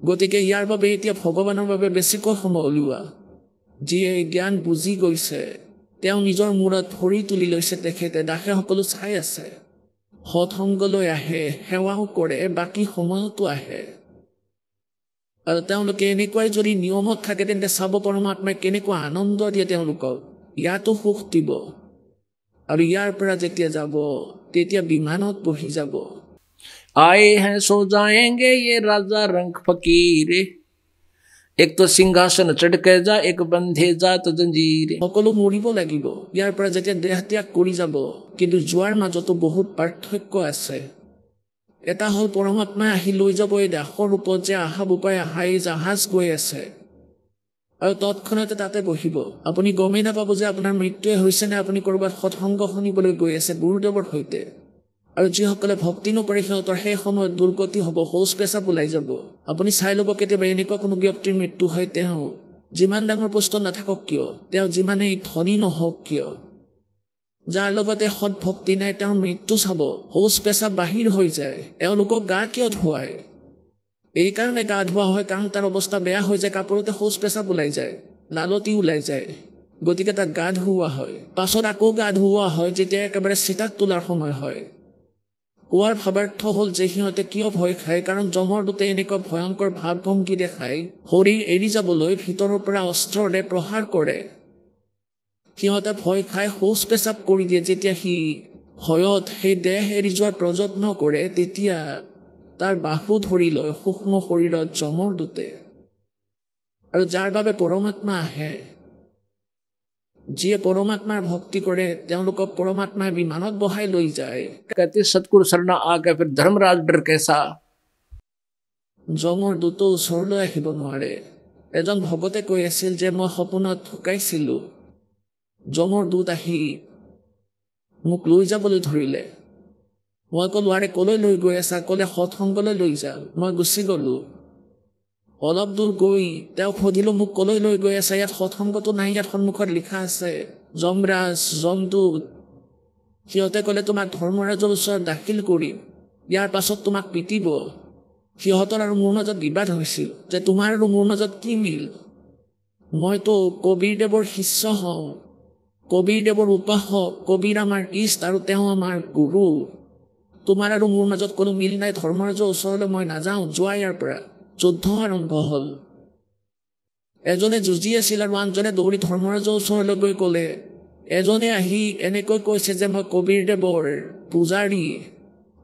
গতিকে ইয়াৰ বাবে এতিয়া ভগৱানৰ বাবে বেছিকৈ সময় উলিওৱা। যিয়ে এই জ্ঞান বুজি গৈছে তেওঁ নিজৰ মূৰত ভৰি তুলি লৈছে, তেখেতে দাসে সকলো চাই আছে। সৎসংগলৈ আহে, সেৱাও কৰে, বাকী সময়তো আহে। আৰু তেওঁলোকে এনেকুৱাই যদি নিয়মত থাকে তেন্তে চাব পৰমাত্মাই কেনেকুৱা আনন্দ দিয়ে তেওঁলোকক। ইয়াতো সুখ দিব। আৰু ইয়াৰ পৰা যেতিয়া যাব তেতিয়া বিমানত বহি যাব। आए हैं सो जाएंगे ये राजा रंग फकीर, एक तो सिंहासन चढ़ के जा, एक बंधे जात जंजीर। সকলো মৰিব লাগিব। ইয়াৰ পৰা যেতিয়া দেহ ত্যাগ কৰি যাব, কিন্তু যোৱাৰ মাজতো বহুত পাৰ্থক্য আছে। এটা হ'ল পৰমাত্মাই আহি লৈ যাব এই দাসৰ ৰূপত, যে আহা বোপাই আহা এই জাহাজ গৈ আছে, আৰু তৎক্ষণাতে তাতে বহিব। আপুনি গমেই নাপাব যে আপোনাৰ মৃত্যুৱে হৈছে নে আপুনি ক'ৰবাত সৎসংগ শুনিবলৈ গৈ আছে গুৰুদেৱৰ সৈতে। আৰু যিসকলে ভক্তি নকৰে সিহঁতৰ সেই সময়ত দুৰ্গতি হ'ব, শৌচ পেচাব ওলাই যাব। আপুনি চাই ল'ব কেতিয়াবা এনেকুৱা কোনো ব্যক্তিৰ মৃত্যু হয়, তেওঁ যিমান ডাঙৰ পোষ্টত নাথাকক কিয়, তেওঁ যিমানেই ধনী নহওক কিয়, যাৰ লগতে সৎ ভক্তি নাই তেওঁৰ মৃত্যু চাব, শৌচ পেচাব বাহিৰ হৈ যায়। এওঁলোকক গা কিয় ধুৱায়? এইকাৰণে গা ধোৱা হয় কাৰণ তাৰ অৱস্থা বেয়া হৈ যায়, কাপোৰতে শৌচ পেচাব ওলাই যায়। লালতি ওলাই যায় গতিকে তাক গা ধুওৱা হয় পাছত আকৌ গা ধুওৱা হয় যেতিয়া একেবাৰে চিতাক তোলাৰ সময় হয় কোৱাৰ ভাৱাৰ্থ হ'ল যে সিহঁতে কিয় ভয় খায় কাৰণ যমৰ দূতে এনেকুৱা ভয়ংকৰ ভাৱ-ভংগী দেখায় শৰীৰ এৰি যাবলৈ ভিতৰৰ পৰা অস্ত্ৰৰে প্ৰহাৰ কৰে সিহঁতে ভয় খাই শৌচ পেচাব কৰি দিয়ে যেতিয়া সি ভয়ত সেই দেহ এৰি যোৱাৰ প্ৰযত্ন কৰে তেতিয়া তাৰ বাহু ধৰি লয় সূক্ষ্ম শৰীৰত যমৰ দূতে আৰু যাৰ বাবে পৰমাত্মা আহে যিয়ে পৰমাত্মাৰ ভক্তি কৰে তেওঁলোকক পৰমাত্মাই বিমানত বহাই লৈ যায় कहते सतगुरु शरणा आ गए फिर धर्मराज डर कैसा যমৰ দূত ওচৰলৈ আহিব নোৱাৰে এজন ভকতে কৈ আছিল যে মই সপোনত ঢুকাইছিলোঁ যমৰ দূত আহি মোক লৈ যাবলৈ ধৰিলে মই ক'লো আৰে ক'লৈ লৈ গৈ আছা ক'লে সৎসংগলৈ লৈ যা মই গুচি গ'লোঁ অলপ দূৰ গৈ তেওঁক সুধিলোঁ মোক ক'লৈ লৈ গৈ আছা ইয়াত সৎসংগটো নাই ইয়াত সন্মুখত লিখা আছে যমৰাজ যমদূত সিহঁতে ক'লে তোমাক ধৰ্মৰাজৰ ওচৰত দাখিল কৰিম ইয়াৰ পাছত তোমাক পিটিব সিহঁতৰ আৰু মোৰ মাজত বিবাদ হৈছিল যে তোমাৰ আৰু মোৰ মাজত কি মিল মইতো কবীৰদেৱৰ শিষ্য হওঁ কবীৰদেৱৰ উপাসক কবীৰ আমাৰ ইষ্ট আৰু তেওঁ আমাৰ গুৰু তোমাৰ আৰু মোৰ মাজত কোনো মিল নাই ধৰ্মৰাজৰ ওচৰলৈ মই নাযাওঁ যোৱা ইয়াৰ পৰা যুদ্ধ আৰম্ভ হ'ল এজনে যুঁজি আছিল আৰু আনজনে দৌৰি ধৰ্মৰাজৰ ওচৰলৈ গৈ ক'লে এজনে আহি এনেকৈ কৈছে যে মই কবীৰদেৱৰ পূজাৰী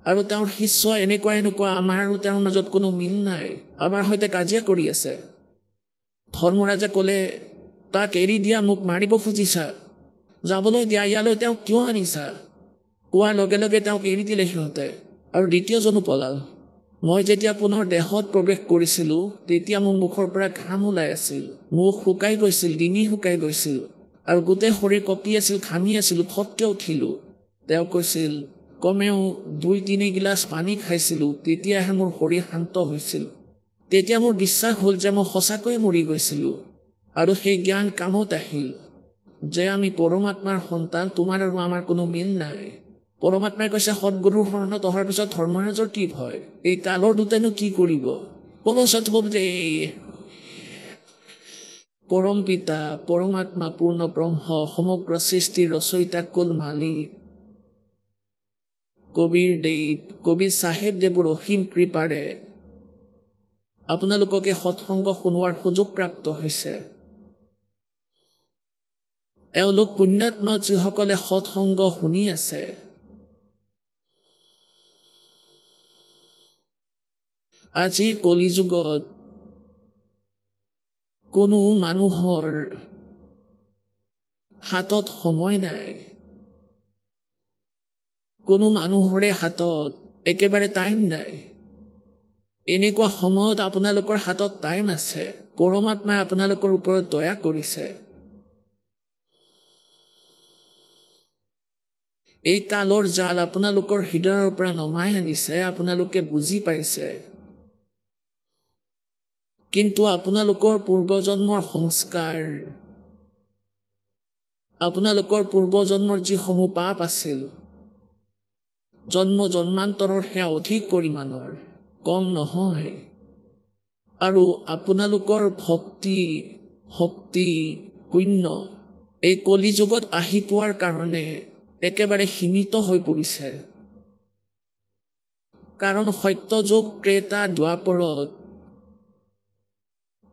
আৰু তেওঁৰ শিষ্য এনেকুৱা আমাৰ আৰু তেওঁৰ মাজত কোনো মিল নাই আমাৰ সৈতে কাজিয়া কৰি আছে ধৰ্মৰাজে ক'লে তাক এৰি দিয়া মোক মাৰিব খুজিছা যাবলৈ দিয়া ইয়ালৈ তেওঁক কিয় আনিছা কোৱাৰ লগে লগে তেওঁক এৰি দিলে সিহঁতে আৰু দ্বিতীয়জনো পলাল মই যেতিয়া পুনৰ দেহত প্ৰৱেশ কৰিছিলোঁ তেতিয়া মোৰ মুখৰ পৰা ঘাম ওলাই আছিল মুখ শুকাই গৈছিল ডিঙি শুকাই গৈছিল আৰু গোটেই শৰীৰ কঁপি আছিল ঘামি আছিলোঁ ফটকে উঠিলোঁ তেওঁ কৈছিল কমেও 2-3 গিলাচ পানী খাইছিলোঁ তেতিয়াহে মোৰ শৰীৰ শান্ত হৈছিল তেতিয়া মোৰ বিশ্বাস হ'ল যে মই সঁচাকৈয়ে মৰি গৈছিলোঁ আৰু সেই জ্ঞান কামত আহিল যে আমি পৰমাত্মাৰ সন্তান তোমাৰ আৰু আমাৰ কোনো মিল নাই পৰমাত্মাই কৈছে সৎগুৰুৰ শৰণত অহাৰ পিছত ধৰ্মৰাজৰ কি ভয় এই কালৰ দূতেনো কি কৰিব পৰছত হ'ল যে পৰম পিতা পৰমাত্মা পূৰ্ণ ব্ৰহ্ম সমগ্ৰ সৃষ্টিৰ ৰচয়িতা কুল মালিক কবিৰ চাহেব দেৱৰ অসীম কৃপাৰে আপোনালোককে সৎসংগ শুনোৱাৰ সুযোগ প্ৰাপ্ত হৈছে এওঁলোক পুণ্যাত্মা যিসকলে সৎসংগ শুনি আছে আজি কলিযুগত কোনো মানুহৰ হাতত সময় নাই কোনো মানুহৰে হাতত একেবাৰে টাইম নাই এনেকুৱা সময়ত আপোনালোকৰ হাতত টাইম আছে পৰমাত্মাই আপোনালোকৰ ওপৰত দয়া কৰিছে এই কালৰ জাল আপোনালোকৰ হৃদয়ৰ পৰা নমাই আনিছে আপোনালোকে বুজি পাইছে কিন্তু আপোনালোকৰ পূৰ্বজন্মৰ সংস্কাৰ আপোনালোকৰ পূৰ্বজন্মৰ যিসমূহ পাপ আছিল জন্মান্তৰৰ সেয়া অধিক পৰিমাণৰ কম নহয় আৰু আপোনালোকৰ ভক্তি শূন্য এই কলিযুগত আহি পোৱাৰ কাৰণে একেবাৰে সীমিত হৈ পৰিছে কাৰণ সত্যযুগ ত্ৰেতা দ্বাপৰত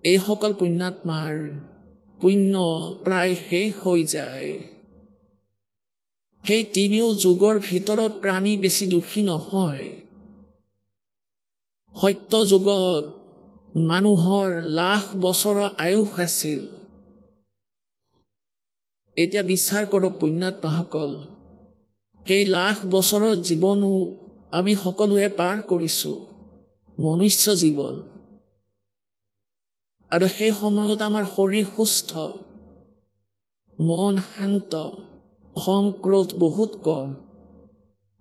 এইসকল পুণ্যাত্মাৰ পুণ্য প্ৰায় শেষ হৈ যায় সেই তিনিও যুগৰ ভিতৰত প্ৰাণী বেছি দুখী নহয় সত্য যুগত মানুহৰ লাখ বছৰৰ আয়ুস আছিল এতিয়া বিচাৰ কৰক পুণ্যাত্মাসকল সেই লাখ বছৰৰ জীৱনো আমি সকলোৱে পাৰ কৰিছোঁ মনুষ্য জীৱন আৰু সেই সময়ত আমাৰ শৰীৰ সুস্থ মন শান্ত খং ক্ৰোধ বহুত কম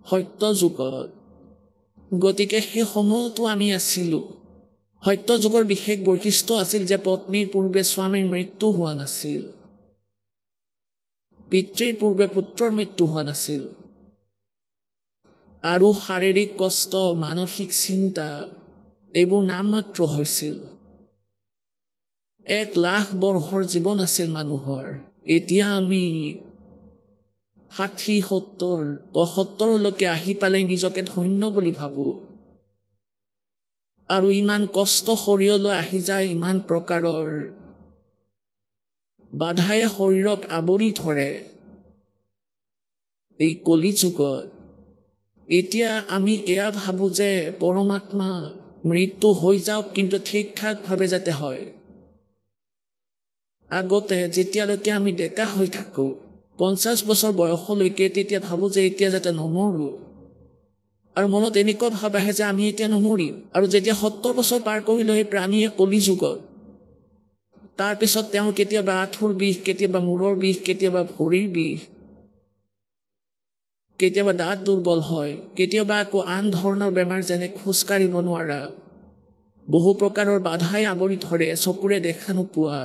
সত্য যুগত গতিকে সেই সময়তো আমি আছিলোঁ সত্য যুগৰ বিশেষ বৈশিষ্ট্য আছিল যে পত্নীৰ পূৰ্বে স্বামীৰ মৃত্যু হোৱা নাছিল পিতৃৰ পূৰ্বে পুত্ৰৰ মৃত্যু হোৱা নাছিল আৰু শাৰীৰিক কষ্ট মানসিক চিন্তা এইবোৰ নামমাত্ৰ হৈছিল 1,00,000 বৰ্ষৰ জীৱন আছিল মানুহৰ। এতিয়া আমি 60, 70, 75লৈকে আহি পালে নিজকে ধন্য বুলি ভাবোঁ। আৰু ইমান কষ্ট শৰীৰলৈ আহি যায়, ইমান প্ৰকাৰৰ বাধাই শৰীৰক আৱৰি ধৰে এই কলি যুগত। এতিয়া আমি এয়া ভাবোঁ যে পৰমাত্মা মৃত্যু হৈ যাওক, কিন্তু ঠিক ঠাকভাৱে যাতে হয়। আগতে যেতিয়ালৈকে আমি ডেকা হৈ থাকোঁ 50 বছৰ বয়সলৈকে, তেতিয়া ভাবোঁ যে এতিয়া যাতে নমৰোঁ। আৰু মনত এনেকুৱা ভাৱ আহে যে আমি এতিয়া নমৰিম। আৰু যেতিয়া 70 বছৰ পাৰ কৰি লয় প্ৰাণীয়ে কলি যুগত, তাৰপিছত তেওঁ কেতিয়াবা আঁঠুৰ বিষ, কেতিয়াবা মূৰৰ বিষ, কেতিয়াবা ভৰিৰ বিষ, কেতিয়াবা দাঁত দুৰ্বল হয়, কেতিয়াবা আকৌ আন ধৰণৰ বেমাৰ যেনে খোজকাঢ়িব নোৱাৰা, বহু প্ৰকাৰৰ বাধাই আৱৰি ধৰে, চকুৰে দেখা নোপোৱা।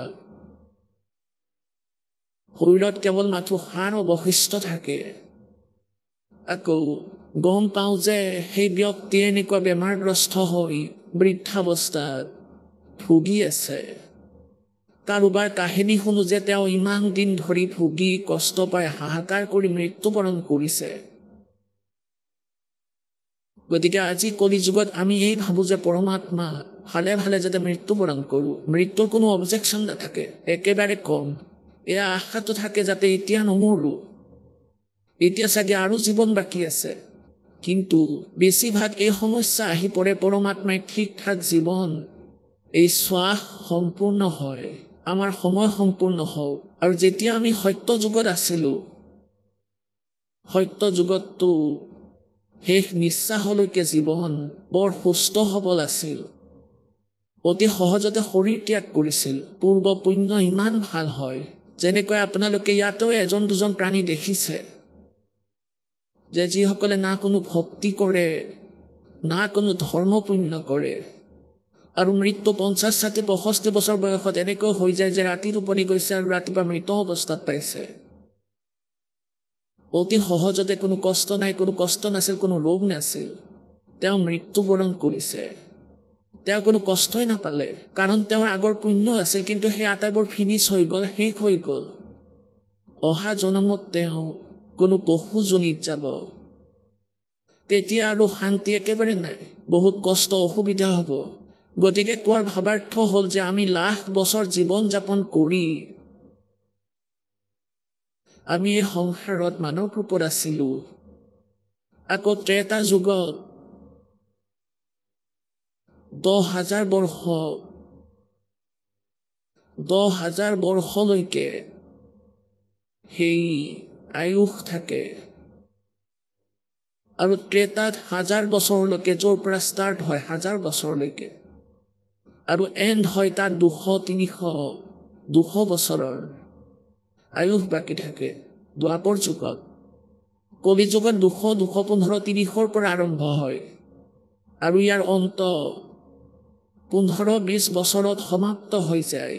শৰীৰত কেৱল মাথো হাড় অৱশিষ্ট থাকে। আকৌ গম পাওঁ যে সেই ব্যক্তি এনেকুৱা বেমাৰগ্ৰস্ত হৈ বৃদ্ধাৱস্থাত ভুগি আছে। কাৰোবাৰ কাহিনী শুনো যে তেওঁ ইমান দিন ধৰি ভুগি কষ্ট পাই হাহাকাৰ কৰি মৃত্যুবৰণ কৰিছে। গতিকে আজি কলি যুগত আমি এই ভাবোঁ যে পৰমাত্মা ভালে ভালে যাতে মৃত্যুবৰণ কৰোঁ, মৃত্যুৰ কোনো অবজেকশ্যন নাথাকে, একেবাৰে কম। এয়া আশাটো থাকে যাতে এতিয়া নমৰোঁ, এতিয়া চাগে আৰু জীৱন বাকী আছে। কিন্তু বেছিভাগ এই সমস্যা আহি পৰে পৰমাত্মাই ঠিক ঠাক জীৱন, এই শ্বাস সম্পূৰ্ণ হয়, আমাৰ সময় সম্পূৰ্ণ হওক। আৰু যেতিয়া আমি সত্য যুগত আছিলোঁ, সত্য যুগততো শেষ নিশ্বাসলৈকে জীৱন বৰ সুস্থ সবল আছিল, অতি সহজতে শৰীৰ ত্যাগ কৰিছিল। পূৰ্ব পুণ্য ইমান ভাল হয়, যেনেকৈ আপোনালোকে ইয়াতো 1-2জন প্ৰাণী দেখিছে যে যিসকলে না কোনো ভক্তি কৰে, না কোনো ধৰ্ম পুণ্য কৰে, আৰু মৃত্যু 50-65 বছৰ বয়সত এনেকৈ হৈ যায় যে ৰাতি টোপনি গৈছে আৰু ৰাতিপুৱা মৃত অৱস্থাত পাইছে। অতি সহজতে, কোনো কষ্ট নাই, কোনো কষ্ট নাছিল, কোনো ৰোগ নাছিল, তেওঁ মৃত্যুবৰণ কৰিছে। তেওঁ কোনো কষ্টই নাপালে, কাৰণ তেওঁৰ আগৰ পুণ্য আছিল, কিন্তু সেই আটাইবোৰ ফিনিছ হৈ গ'ল, শেষ হৈ গ'ল। অহা জনমত তেওঁ কোনো পশুজনীত যাব, তেতিয়া আৰু শান্তি একেবাৰে নাই, বহুত কষ্ট অসুবিধা হ'ব। গতিকে কোৱাৰ ভাৱাৰ্থ হ'ল যে আমি লাখ বছৰ জীৱন যাপন কৰি আমি এই সংসাৰত মানৱ ৰূপত আছিলোঁ। আকৌ ত্ৰেতা যুগত 10,000 বৰ্ষ, 10,000 বৰ্ষলৈকে সেই আয়ুস থাকে। আৰু ত্ৰেতাত 1000 বছৰলৈকে, য'ৰ পৰা ষ্টাৰ্ট হয় 1000 বছৰলৈকে, আৰু এণ্ড হয় তাত 200-300 বছৰৰ আয়ুস বাকী থাকে। দ্বাপৰ যুগত, কলি যুগত 200, 215, 30ৰ পৰা আৰম্ভ হয়, আৰু ইয়াৰ অন্ত 15-20 বছৰত সমাপ্ত হৈ যায়।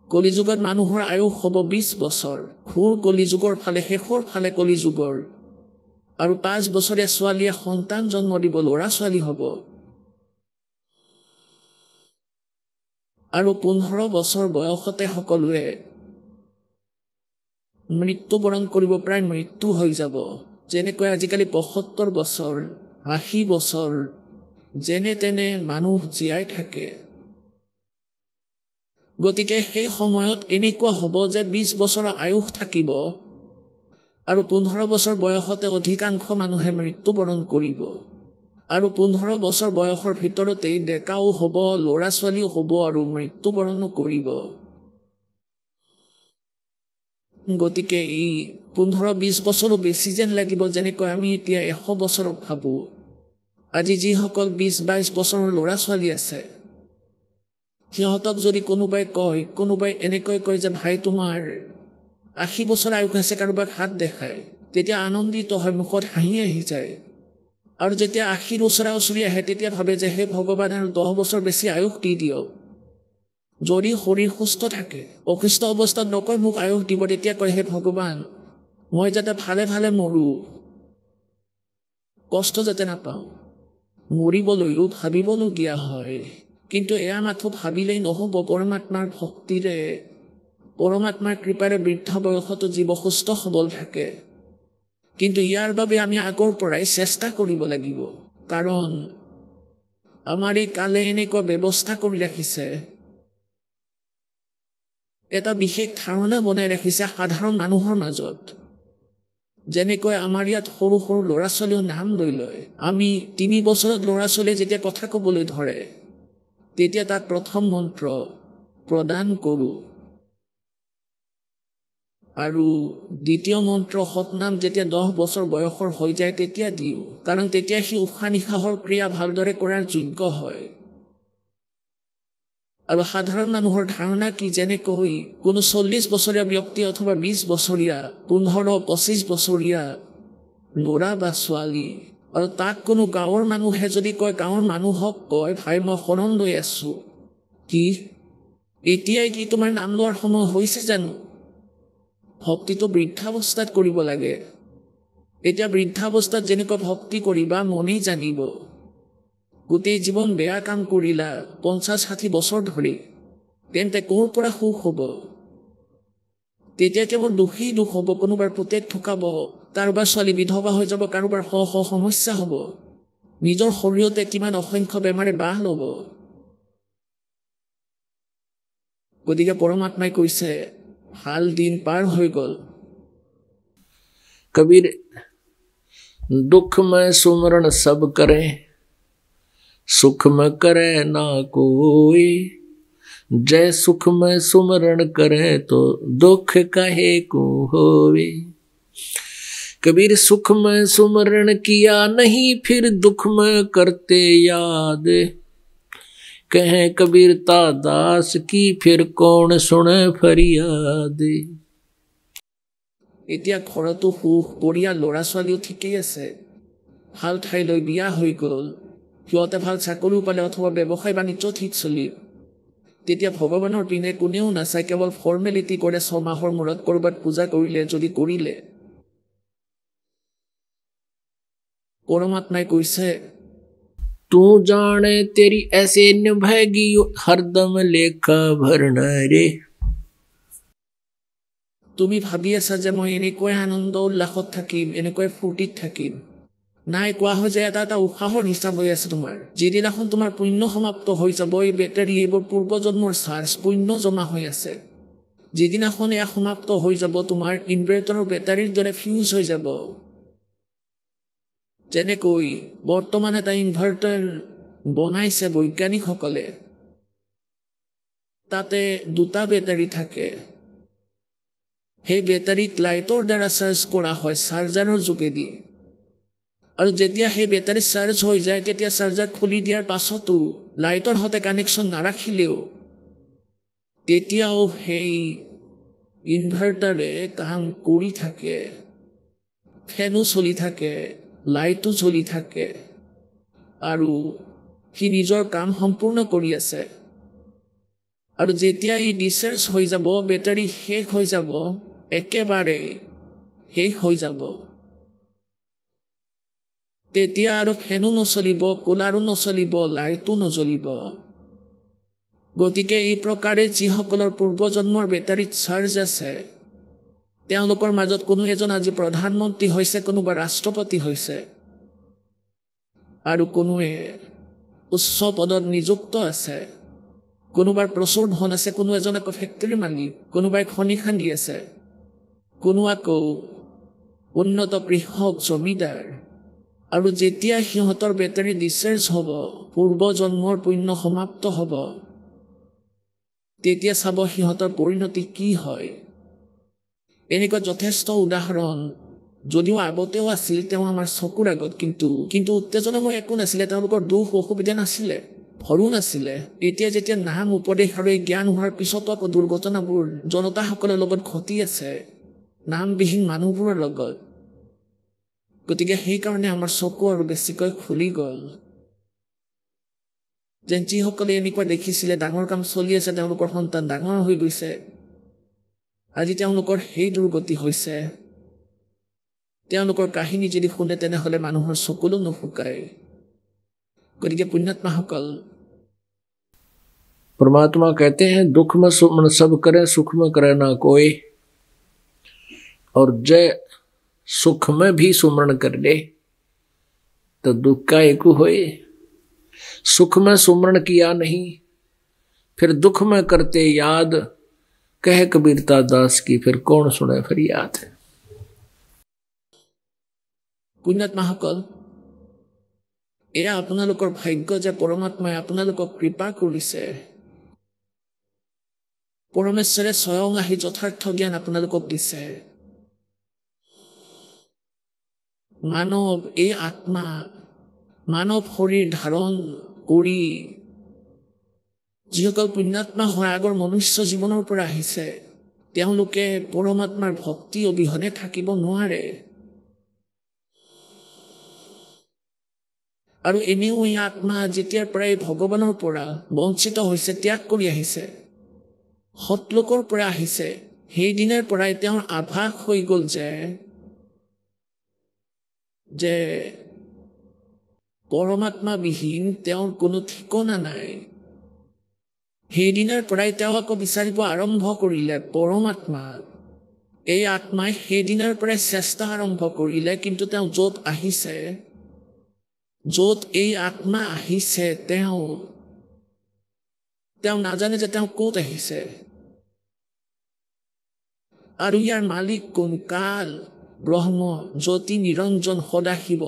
কলি যুগত মানুহৰ আয়ুস হ'ব 20 বছৰ, ঘূৰ কলি যুগৰ ফালে, শেষৰ ফালে কলি যুগৰ। আৰু 5 বছৰীয়া ছোৱালীয়ে সন্তান জন্ম দিব, ল'ৰা ছোৱালী হ'ব। আৰু 15 বছৰ বয়সতে সকলোৱে মৃত্যুবৰণ কৰিব, প্ৰায় মৃত্যু হৈ যাব। যেনেকৈ আজিকালি 75 বছৰ, 80 বছৰ যেনে তেনে মানুহ জীয়াই থাকে। গতিকে সেই সময়ত এনেকুৱা হ'ব যে 20 বছৰৰ আয়ুস থাকিব, আৰু 15 বছৰ বয়সতে অধিকাংশ মানুহে মৃত্যুবৰণ কৰিব। আৰু 15 বছৰ বয়সৰ ভিতৰতেই ডেকাও হ'ব, ল'ৰা ছোৱালীও হ'ব, আৰু মৃত্যুবৰণো কৰিব। গতিকে ই 15-20 বছৰো বেছি যেন লাগিব, যেনেকৈ আমি এতিয়া 100 বছৰক ভাবোঁ। আজি যিসকল 20-22 বছৰৰ ল'ৰা ছোৱালী আছে, সিহঁতক যদি কোনোবাই এনেকৈ কয় যে ভাই তোমাৰ 80 বছৰ আয়ুস আছে, কাৰোবাক হাত দেখায়, তেতিয়া আনন্দিত হয়, মুখত হাঁহি আহি যায়। আৰু যেতিয়া 80ৰ ওচৰা ওচৰি আহে, তেতিয়া ভাবে যে হে ভগৱান, আৰু 10 বছৰ বেছি আয়ুস দি দিয়ক। যদি শৰীৰ সুস্থ থাকে, অসুস্থ অৱস্থাত নকয় মোক আয়ুস দিব, তেতিয়া কয় হে ভগৱান, মই যাতে ভালে ভালে মৰোঁ, কষ্ট যাতে নাপাওঁ। মৰিবলৈও ভাবিবলগীয়া হয়, কিন্তু এয়া মাথো ভাবিলেই নহ'ব। পৰমাত্মাৰ ভক্তিৰে, পৰমাত্মাৰ কৃপাৰে বৃদ্ধ বয়সতো জীৱ সুস্থ সবল থাকে। কিন্তু ইয়াৰ বাবে আমি আগৰ পৰাই চেষ্টা কৰিব লাগিব। কাৰণ আমাৰ এই কালে এনেকুৱা ব্যৱস্থা কৰি ৰাখিছে, এটা বিশেষ ধাৰণা বনাই ৰাখিছে সাধাৰণ মানুহৰ মাজত। যেনেকৈ আমাৰ ইয়াত সৰু সৰু ল'ৰা ছোৱালীও নাম লৈ লয়। আমি 3 বছৰত ল'ৰা ছোৱালীয়ে যেতিয়া কথা ক'বলৈ ধৰে, তেতিয়া তাক প্ৰথম মন্ত্ৰ প্ৰদান কৰোঁ, আৰু দ্বিতীয় মন্ত্ৰ সৎনাম যেতিয়া 10 বছৰ বয়সৰ হৈ যায় তেতিয়া দিওঁ। কাৰণ তেতিয়া সি উশাহ নিশাহৰ ক্ৰিয়া ভালদৰে কৰাৰ যোগ্য হয়। আৰু সাধাৰণ মানুহৰ ধাৰণা কি, যেনেকৈ কোনো 40 বছৰীয়া ব্যক্তি অথবা 20 বছৰীয়া, 15-25 বছৰীয়া ল'ৰা বা ছোৱালী, আৰু তাক কোনো গাঁৱৰ মানুহে যদি কয়, গাঁৱৰ মানুহক কয়, ভাই মই শৰণ লৈ আছোঁ, কি এতিয়াই কি তোমাৰ নাম লোৱাৰ সময় হৈছে জানো? ভক্তিটো বৃদ্ধাৱস্থাত কৰিব লাগে। এতিয়া বৃদ্ধাৱস্থাত যেনেকৈ ভক্তি কৰিবা মনেই জানিব। গোটেই জীৱন বেয়া কাম কৰিলা 50-60 বছৰ ধৰি, তেন্তে ক'ৰ পৰা সুখ হ'ব? তেতিয়া কেৱল দুখেই দুখ হ'ব। কোনোবাৰ পুতেক ঠুকাব, কাৰোবাৰ ছোৱালী বিধৱা হৈ যাব, কাৰোবাৰ সমস্যা হ'ব, নিজৰ শৰীৰতে কিমান অসংখ্য বেমাৰে বাহ ল'ব। গতিকে পৰমাত্মাই কৈছে ভাল দিন পাৰ হৈ গ'ল। कबीर दुख में सुमरण सब करे, सुख में करे ना कोई। जय सुख में सुमरण करे तो दुख काहे को होवे। कबीर सुख में सुमरण किया नहीं, फिर दुख में करते याद। कहे कबीर ता दास की, फिर कौन सुने फरियाद। এতিয়া ঘৰতো সুখ, পৰিয়াল, ল'ৰা ছোৱালীও ঠিকেই আছে, ভাল ঠাইলৈ বিয়া হৈ গ'ল, সিহঁতে ভাল চাকৰিও পালে অথবা ব্যৱসায় বাণিজ্য ঠিক চলিল। তেতিয়া ভগৱানৰ পিনে কোনেও নাচায়, কেৱল ফৰ্মেলিটি কৰে। 6 মাহৰ মূৰত ক'ৰবাত পূজা কৰিলে, যদি কৰিলে। পৰমাত্মাই কৈছে तू जाने तेरी ऐसे निभाएगी हरदम लेखा भरना रे। তুমি ভাবি আছা যে মই এনেকৈ আনন্দ উল্লাসত থাকিম, এনেকৈ ফূৰ্তিত থাকিম। নাই, কোৱা হয় যে এটা এটা উশাহৰ হিচাপ হৈ আছে তোমাৰ। যিদিনাখন তোমাৰ পুণ্য সমাপ্ত হৈ যাব, এই বেটাৰী, এইবোৰ পূৰ্বজন্মৰ চাৰ্জ পুণ্য জমা হৈ আছে, যিদিনাখন এয়া সমাপ্ত হৈ যাব, তোমাৰ ইনভাৰ্টাৰৰ বেটাৰীৰ দৰে ফিউজ হৈ যাব। যেনেকৈ বৰ্তমান এটা ইনভাৰ্টাৰ বনাইছে বৈজ্ঞানিকসকলে, তাতে 2টা বেটাৰী থাকে। সেই বেটাৰীক লাইটৰ দ্বাৰা চাৰ্জ কৰা হয়, চাৰ্জাৰৰ যোগেদি। আৰু যেতিয়া সেই বেটাৰী চাৰ্জ হৈ যায়, তেতিয়া চাৰ্জাৰ খুলি দিয়াৰ পাছতো, লাইটৰ সৈতে কানেকশ্যন নাৰাখিলেও, তেতিয়াও সেই ইনভাৰ্টাৰে কাম কৰি থাকে। ফেনো চলি থাকে, লাইটো চলি থাকে, আৰু সি নিজৰ কাম সম্পূৰ্ণ কৰি আছে। আৰু যেতিয়া ই ডিচাৰ্জ হৈ যাব, বেটাৰী শেষ হৈ যাব, একেবাৰে শেষ হৈ যাব, তেতিয়া আৰু ফেনো নচলিব, কুলাৰো নচলিব, লাইটো নজ্বলিব। গতিকে এই প্ৰকাৰে যিসকলৰ পূৰ্বজন্মৰ বেটাৰীত চাৰ্জ আছে, তেওঁলোকৰ মাজত কোনো এজন আজি প্ৰধানমন্ত্ৰী হৈছে, কোনোবা ৰাষ্ট্ৰপতি হৈছে, আৰু কোনোৱে উচ্চ পদত নিযুক্ত আছে, কোনোবাৰ প্ৰচুৰ ধন আছে, কোনো এজন আকৌ ফেক্টৰীৰ মালিক, কোনোবাই খনি খান্দি আছে, কোনো আকৌ উন্নত কৃষক, জমিদাৰ। আৰু যেতিয়া সিহঁতৰ বেটাৰী ডিচাৰ্জ হ'ব, পূৰ্বজন্মৰ পুণ্য সমাপ্ত হ'ব, তেতিয়া চাব সিহঁতৰ পৰিণতি কি হয়। এনেকুৱা যথেষ্ট উদাহৰণ যদিও আগতেও আছিল, তেওঁ আমাৰ চকুৰ আগত, কিন্তু উত্তেজনাময় একো নাছিলে, তেওঁলোকৰ দুখ অসুবিধা নাছিলে, ভৰো নাছিলে। এতিয়া যেতিয়া নাম উপদেশ আৰু জ্ঞান হোৱাৰ পিছতো আকৌ দুৰ্ঘটনাবোৰ জনতাসকলৰ লগত ঘটি আছে, নামবিহীন মানুহবোৰৰ লগত। গতিকে সেইকাৰণে আমাৰ চকু আৰু বেছিকৈ খুলি গ'ল। যেন যিসকলে এনেকুৱা দেখিছিলে ডাঙৰ কাম চলি আছে, তেওঁলোকৰ সন্তান ডাঙৰ হৈ গৈছে, আজি তেওঁলোকৰ সেই দুৰ্গতি হৈছে। তেওঁলোকৰ কাহিনী যদি শুনে, তেনেহ'লে মানুহৰ চকুলো নুশুকায়। গতিকে পুণ্যাত্মাসকল, परमात्मा कहते हैं दुख में सुमरण सब करे, सुख में करे ना कोई। और जय सुख में भी सुमरण कर ले तो दुख का एक होए। सुख में सुमरण किया नहीं, फिर दुख में करते याद, कह कबीरता दास की फिर कौन सुने फरियाद। পুণ্যাত্মাসকল, এয়া আপোনালোকৰ ভাগ্য যে পৰমাত্মাই আপোনালোকক কৃপা কৰিছে। পৰমেশ্বৰে স্বয়ং আহি যথাৰ্থ জ্ঞান আপোনালোকক দিছে। মানৱ এই আত্মা, মানৱ শৰীৰ ধাৰণ কৰি যিসকল পুণ্যাত্মা হয় আগৰ মনুষ্য জীৱনৰ পৰা আহিছে, তেওঁলোকে পৰমাত্মাৰ ভক্তি অবিহনে থাকিব নোৱাৰে। আৰু এনেও এই আত্মা যেতিয়াৰ পৰাই ভগৱানৰ পৰা বঞ্চিত হৈছে, ত্যাগ কৰি আহিছে, সৎলোকৰ পৰা আহিছে, সেইদিনাৰ পৰাই তেওঁৰ আভাস হৈ গ'ল যে পৰমাত্মাবিহীন তেওঁৰ কোনো ঠিকনা নাই। সেইদিনাৰ পৰাই তেওঁ আকৌ বিচাৰিব আৰম্ভ কৰিলে পৰমাত্মা। এই আত্মাই সেইদিনাৰ পৰাই চেষ্টা আৰম্ভ কৰিলে, কিন্তু তেওঁ য'ত আহিছে, য'ত এই আত্মা আহিছে, তেওঁ নাজানে যে তেওঁ ক'ত আহিছে। আৰু ইয়াৰ মালিক কোন? কাল, ব্ৰহ্ম, জ্যোতি, নিৰঞ্জন, সদাশিৱ।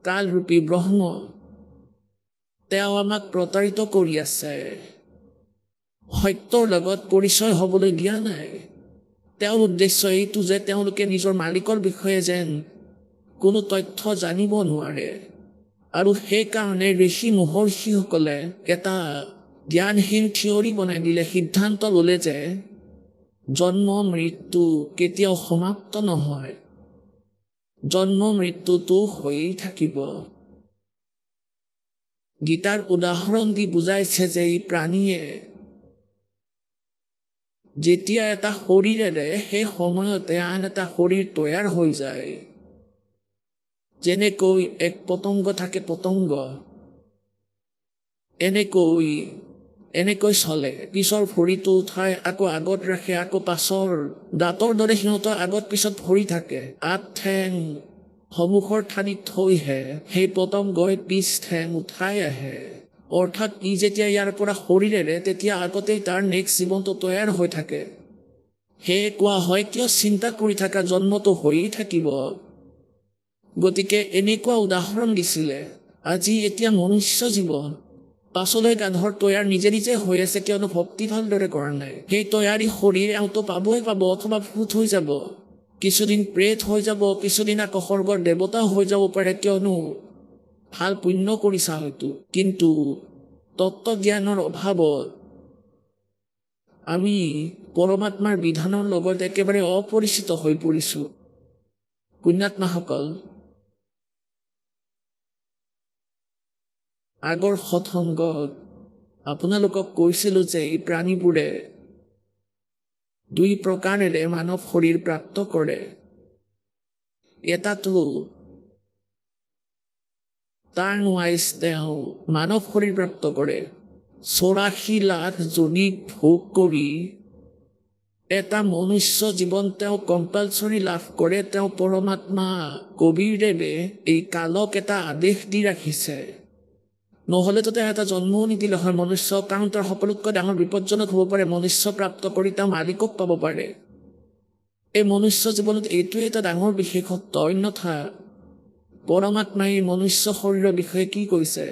কালৰূপী ব্ৰহ্ম তেওঁ আমাক প্ৰতাৰিত কৰি আছে, সত্যৰ লগত পৰিচয় হ'বলৈ দিয়া নাই। তেওঁৰ উদ্দেশ্য এইটো যে তেওঁলোকে নিজৰ মালিকৰ বিষয়ে যেন কোনো তথ্য জানিব নোৱাৰে। আৰু সেইকাৰণে ঋষি মহৰ্ষিসকলে এটা জ্ঞানহীন থিয়ৰী বনাই দিলে, সিদ্ধান্ত ল'লে যে জন্ম মৃত্যু কেতিয়াও সমাপ্ত নহয়, জন্ম মৃত্যুটো হৈয়ে থাকিব। গীতাৰ উদাহৰণ দি বুজাইছে যে এই প্ৰাণীয়ে যেতিয়া এটা শৰীৰেৰে সেই সময়তে আন এটা শৰীৰ তৈয়াৰ হৈ যায়, যেনেকৈ এক পতংগ থাকে, পতংগ এনেকৈ চলে। পিছৰ ভৰিটো উঠাই আকৌ আগত ৰাখে, আকৌ পাছৰ দাঁতৰ দৰে সিহঁতৰ আগত পিছত ভৰি থাকে। আঠ ঠেং সন্মুখৰ ঠানিত থৈহে সেই পতংগই পিছ ঠেং উঠাই আহে। অৰ্থাৎ ই যেতিয়া ইয়াৰ পৰা শৰীৰেৰে, তেতিয়া আগতেই তাৰ নেক্সট জীৱনটো তৈয়াৰ হৈ থাকে। সেয়ে কোৱা হয়, কিয় চিন্তা কৰি থকা, জন্মটো হৈয়ে থাকিব। গতিকে এনেকুৱা উদাহৰণ দিছিলে। আজি এতিয়া মনুষ্য জীৱন, পাছলৈ গাধৰ তৈয়াৰ নিজে নিজে হৈ আছে, কিয়নো ভক্তি ভালদৰে কৰা নাই। সেই তৈয়াৰী শৰীৰ এওঁতো পাবই পাব, অথবা ভূত হৈ যাব, কিছুদিন প্ৰেত হৈ যাব, কিছুদিন আকৌ স্বৰ্গৰ দেৱতা হৈ যাব পাৰে, কিয়নো ভাল পুণ্য কৰিছা হয়তো। কিন্তু তত্ত্বজ্ঞানৰ অভাৱত আমি পৰমাত্মাৰ বিধানৰ লগত একেবাৰে অপৰিচিত হৈ পৰিছো। পুণ্যাত্মাসকল, আগৰ সৎসংগত আপোনালোকক কৈছিলো যে এই প্ৰাণীবোৰে দুই প্ৰকাৰেৰে মানৱ শৰীৰ প্ৰাপ্ত কৰে। এটাটো টাৰ্ণ ৱাইজ তেওঁ মানৱ শৰীৰ প্ৰাপ্ত কৰে, 84 লাখ যোনি ভোগ কৰি এটা মনুষ্য জীৱন তেওঁ কম্পালচৰি লাভ কৰে। তেওঁ পৰমাত্মা কবিৰদেৱে এই কালক এটা আদেশ দি ৰাখিছে, নহ'লেতো তেওঁ এটা জন্মও নিদিলে হয় মনুষ্য। কাৰণ তাৰ সকলোতকৈ ডাঙৰ বিপদজনক হ'ব পাৰে, মনুষ্য প্ৰাপ্ত কৰি তেওঁ মালিকক পাব পাৰে। এই মনুষ্য জীৱনত এইটোৱে এটা ডাঙৰ বিশেষত্ব। অন্যথা পৰমাত্মাই মনুষ্য শৰীৰৰ বিষয়ে কি কৈছে?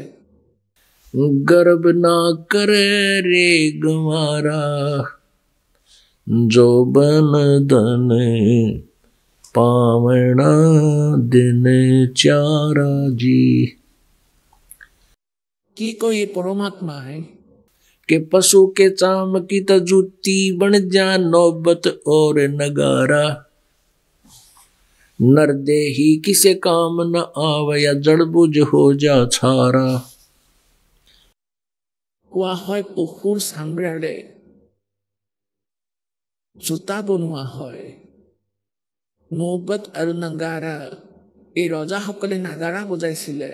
गर्भ ना करे रे गंवारा, जो बन धन पावना दिन चारा जी। কি কয় পৰমাত্মাই? के पशु के चाम की तो जूती बन जा नौबत और नगारा, नरदेही किसे काम न आवे या जड़बुझ हो जा छारा। কোৱা হয় পশুৰ চামৰাৰে জোতা বনোৱা হয়। নৌবত আৰু নাগাৰা, এই ৰজাসকলে নাগাৰা বজাইছিলে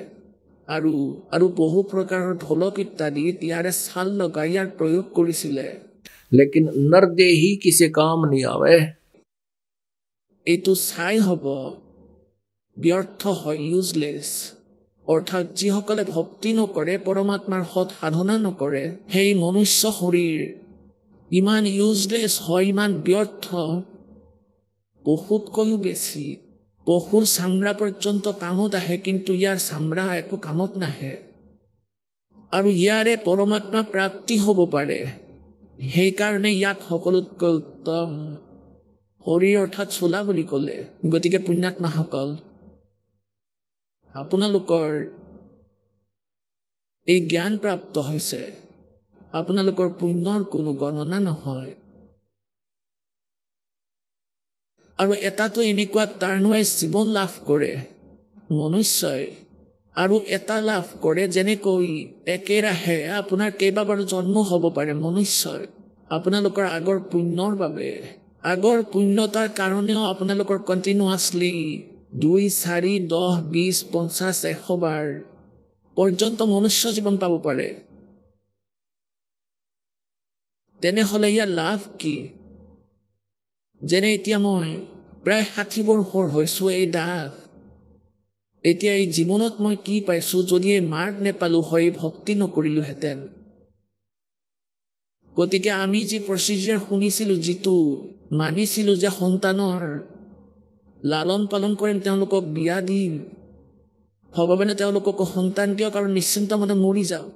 আৰু বহু প্ৰকাৰৰ ঢোলক ইত্যাদি ইয়াৰে ছাল লগাই ইয়াৰ প্ৰয়োগ কৰিছিলে। लेकिन नरदेही किसी काम नहीं आवे। এইটো ছাই হ'ব, ব্যৰ্থ হয়, ইউজলেছ। অৰ্থাৎ যিসকলে ভক্তি নকৰে, পৰমাত্মাৰ সৎ সাধনা নকৰে, সেই মনুষ্য শৰীৰ ইমান ইউজলেছ হয়, ইমান ব্যৰ্থ, বহুতকৈও বেছি। পশুৰ চামৰা পৰ্যন্ত কামত আহে, কিন্তু ইয়াৰ চামৰা একো কামত নাহে। আৰু ইয়াৰে পৰমাত্মা প্ৰাপ্তি হ'ব পাৰে। সেইকাৰণে ইয়াক সকলোতকৈ উত্তম শৰীৰ অৰ্থাৎ চোলা বুলি ক'লে। গতিকে পুণ্যাত্মাসকল, আপোনালোকৰ এই জ্ঞান প্ৰাপ্ত হৈছে, আপোনালোকৰ পুণ্যৰ কোনো গণনা নহয়। আৰু এটাতো এনেকুৱা টাৰ্ণৱাইজ জীৱন লাভ কৰে মনুষ্যই, আৰু এটা লাভ কৰে যেনেকৈ একেৰাহে আপোনাৰ কেইবাবাৰো জন্ম হ'ব পাৰে মনুষ্যই। আপোনালোকৰ আগৰ পুণ্যৰ বাবে, আগৰ পুণ্যতাৰ কাৰণেও আপোনালোকৰ কণ্টিনিউৱাছলি 2, 4, 10, 20, 50, 100 বাৰ পৰ্যন্ত মনুষ্য জীৱন পাব পাৰে। তেনেহ'লে ইয়াৰ লাভ কি? যেনে এতিয়া মই প্ৰায় 60 বৰ্ষৰ হৈছোঁ এই দাস। এতিয়া এই জীৱনত মই কি পাইছোঁ? যদি এই মাৰ্গ নেপালোঁ হয়, ভক্তি নকৰিলোহেঁতেন। গতিকে আমি যি প্ৰচিডিউৰ শুনিছিলোঁ, যিটো মানিছিলোঁ যে সন্তানৰ লালন পালন কৰিম, তেওঁলোকক বিয়া দিম, ভগৱানে তেওঁলোকক সন্তান দিয়ক আৰু নিশ্চিন্ত মনে মৰি যাওক,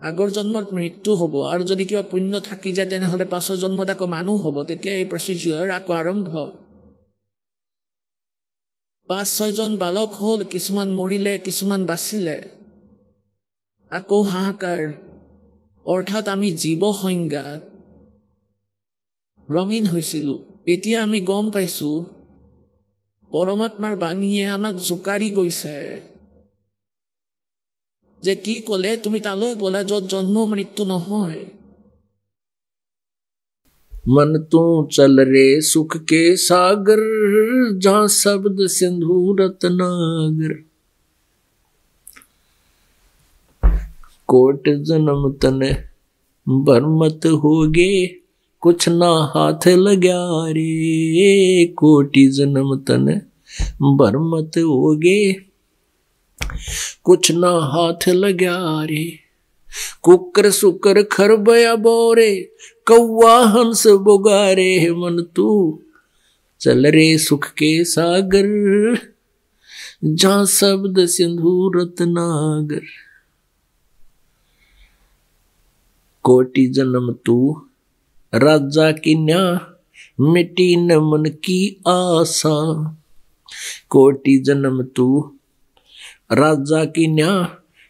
আগৰ জন্মত মৃত্যু হ'ব, আৰু যদি কিবা পুণ্য থাকি যায় তেনেহ'লে পাছৰ জন্মত আকৌ মানুহ হ'ব। তেতিয়া এই প্ৰচিডিউৰ আকৌ আৰম্ভ। 5-6 জন বালক হ'ল, কিছুমান মৰিলে, কিছুমান বাচিলে, আকৌ হাহাকাৰ। অৰ্থাৎ আমি জীৱ সংজ্ঞাত ৰমীন হৈছিলোঁ। এতিয়া আমি গম পাইছোঁ পৰমাত্মাৰ বাণীয়ে আমাক জোকাৰি গৈছে যে কি ক'লে, তুমি তালৈ ব'লা য'ত জন্ম মৃত্যু নহয়। मन तू चल रे सुख के सागर, जहाँ शब्द सिंधु रत्नागर। कोट जन्म तने बरमत होगे, कुछ ना हाथ लग्या रे। कोटि जन्म तने बरमत होगे, कुछ ना हाथ लग्या रे। कुकर सुकर खरबया बोरे, कौआ हंस बुगारे। मन तू चल रे सुख के सागर, जहाँ शब्द सिंधु रत्नागर। कोटि जन्म तू राजा की न्या, मिटी न मन की आशा। कोटि जन्म तू राजा की न्या,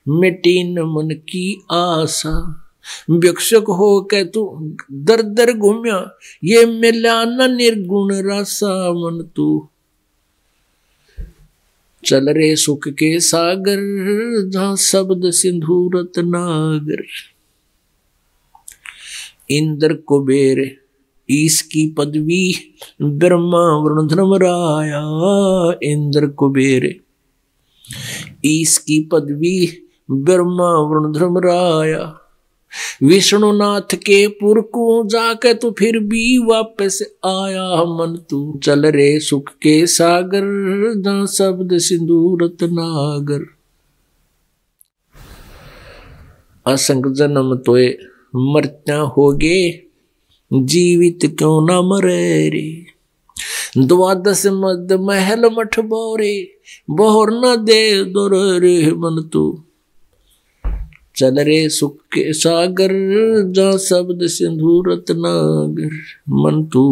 मिटी न मन की आशा। भिक्षुक हो के तू दर दर घूम्या, ये मिला न निर्गुण रासा। मन तू चल रे सुख के सागर, जहाँ शब्द सिंधु रत्नागर। इंद्र कुबेर ईश की पदवी, ब्रह्मा वरुण धर्मराया। इंद्र कुबेर ईश की पदवी, ब्रह्मा वरुण धर्मराया। विष्णुनाथ के पुर को जाके तू फिर भी वापस आया। मन तू चल रे सुख के सागर, जहाँ शब्द सिंधु रत्नागर। असंग जन्म तोए मरत्या होगे, जीवित क्यों ना मरे रे। 12 मद महल मठ बोरे, बोहर न दे दो रे। मन तू चल रे सुख के सागर, जहाँ शब्द सिंधु रत्नागर। मन तू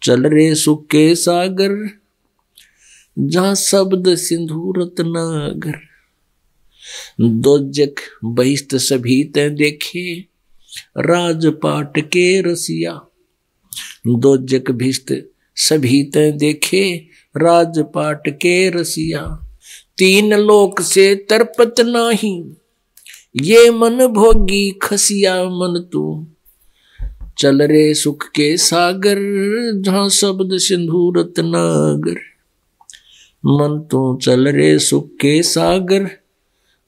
चल रे सुख के सागर, जहाँ शब्द सिंधु रत्नागर। दोजक बहिष्ट सभी ते देखे, राजपाट के रसिया। दोजक भिष्ट सभी ते देखे, राजपाट के रसिया। 3 लोक से तरपत नाही, ये मन भोगी खसिया। मन तू चल रे सुख के सागर, जहाँ शब्द सिंधु रत्नागर। मन तू चल रे सुख के सागर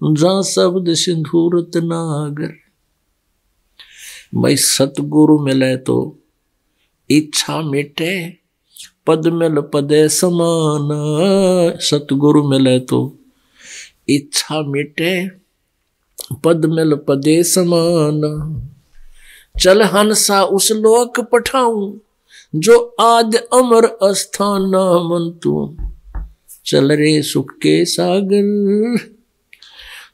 जहाँ शब्द सिंधु रत्नागर। भाई सतगुरु मिले तो इच्छा मिटे पद मिल पदे समान। सतगुरु मिले तो इच्छा मिटे पद मिल पदे समान। चल हंसा उस लोक पठाऊं जो आद अमर अस्थाना। मन तू चल रे सुख के सागर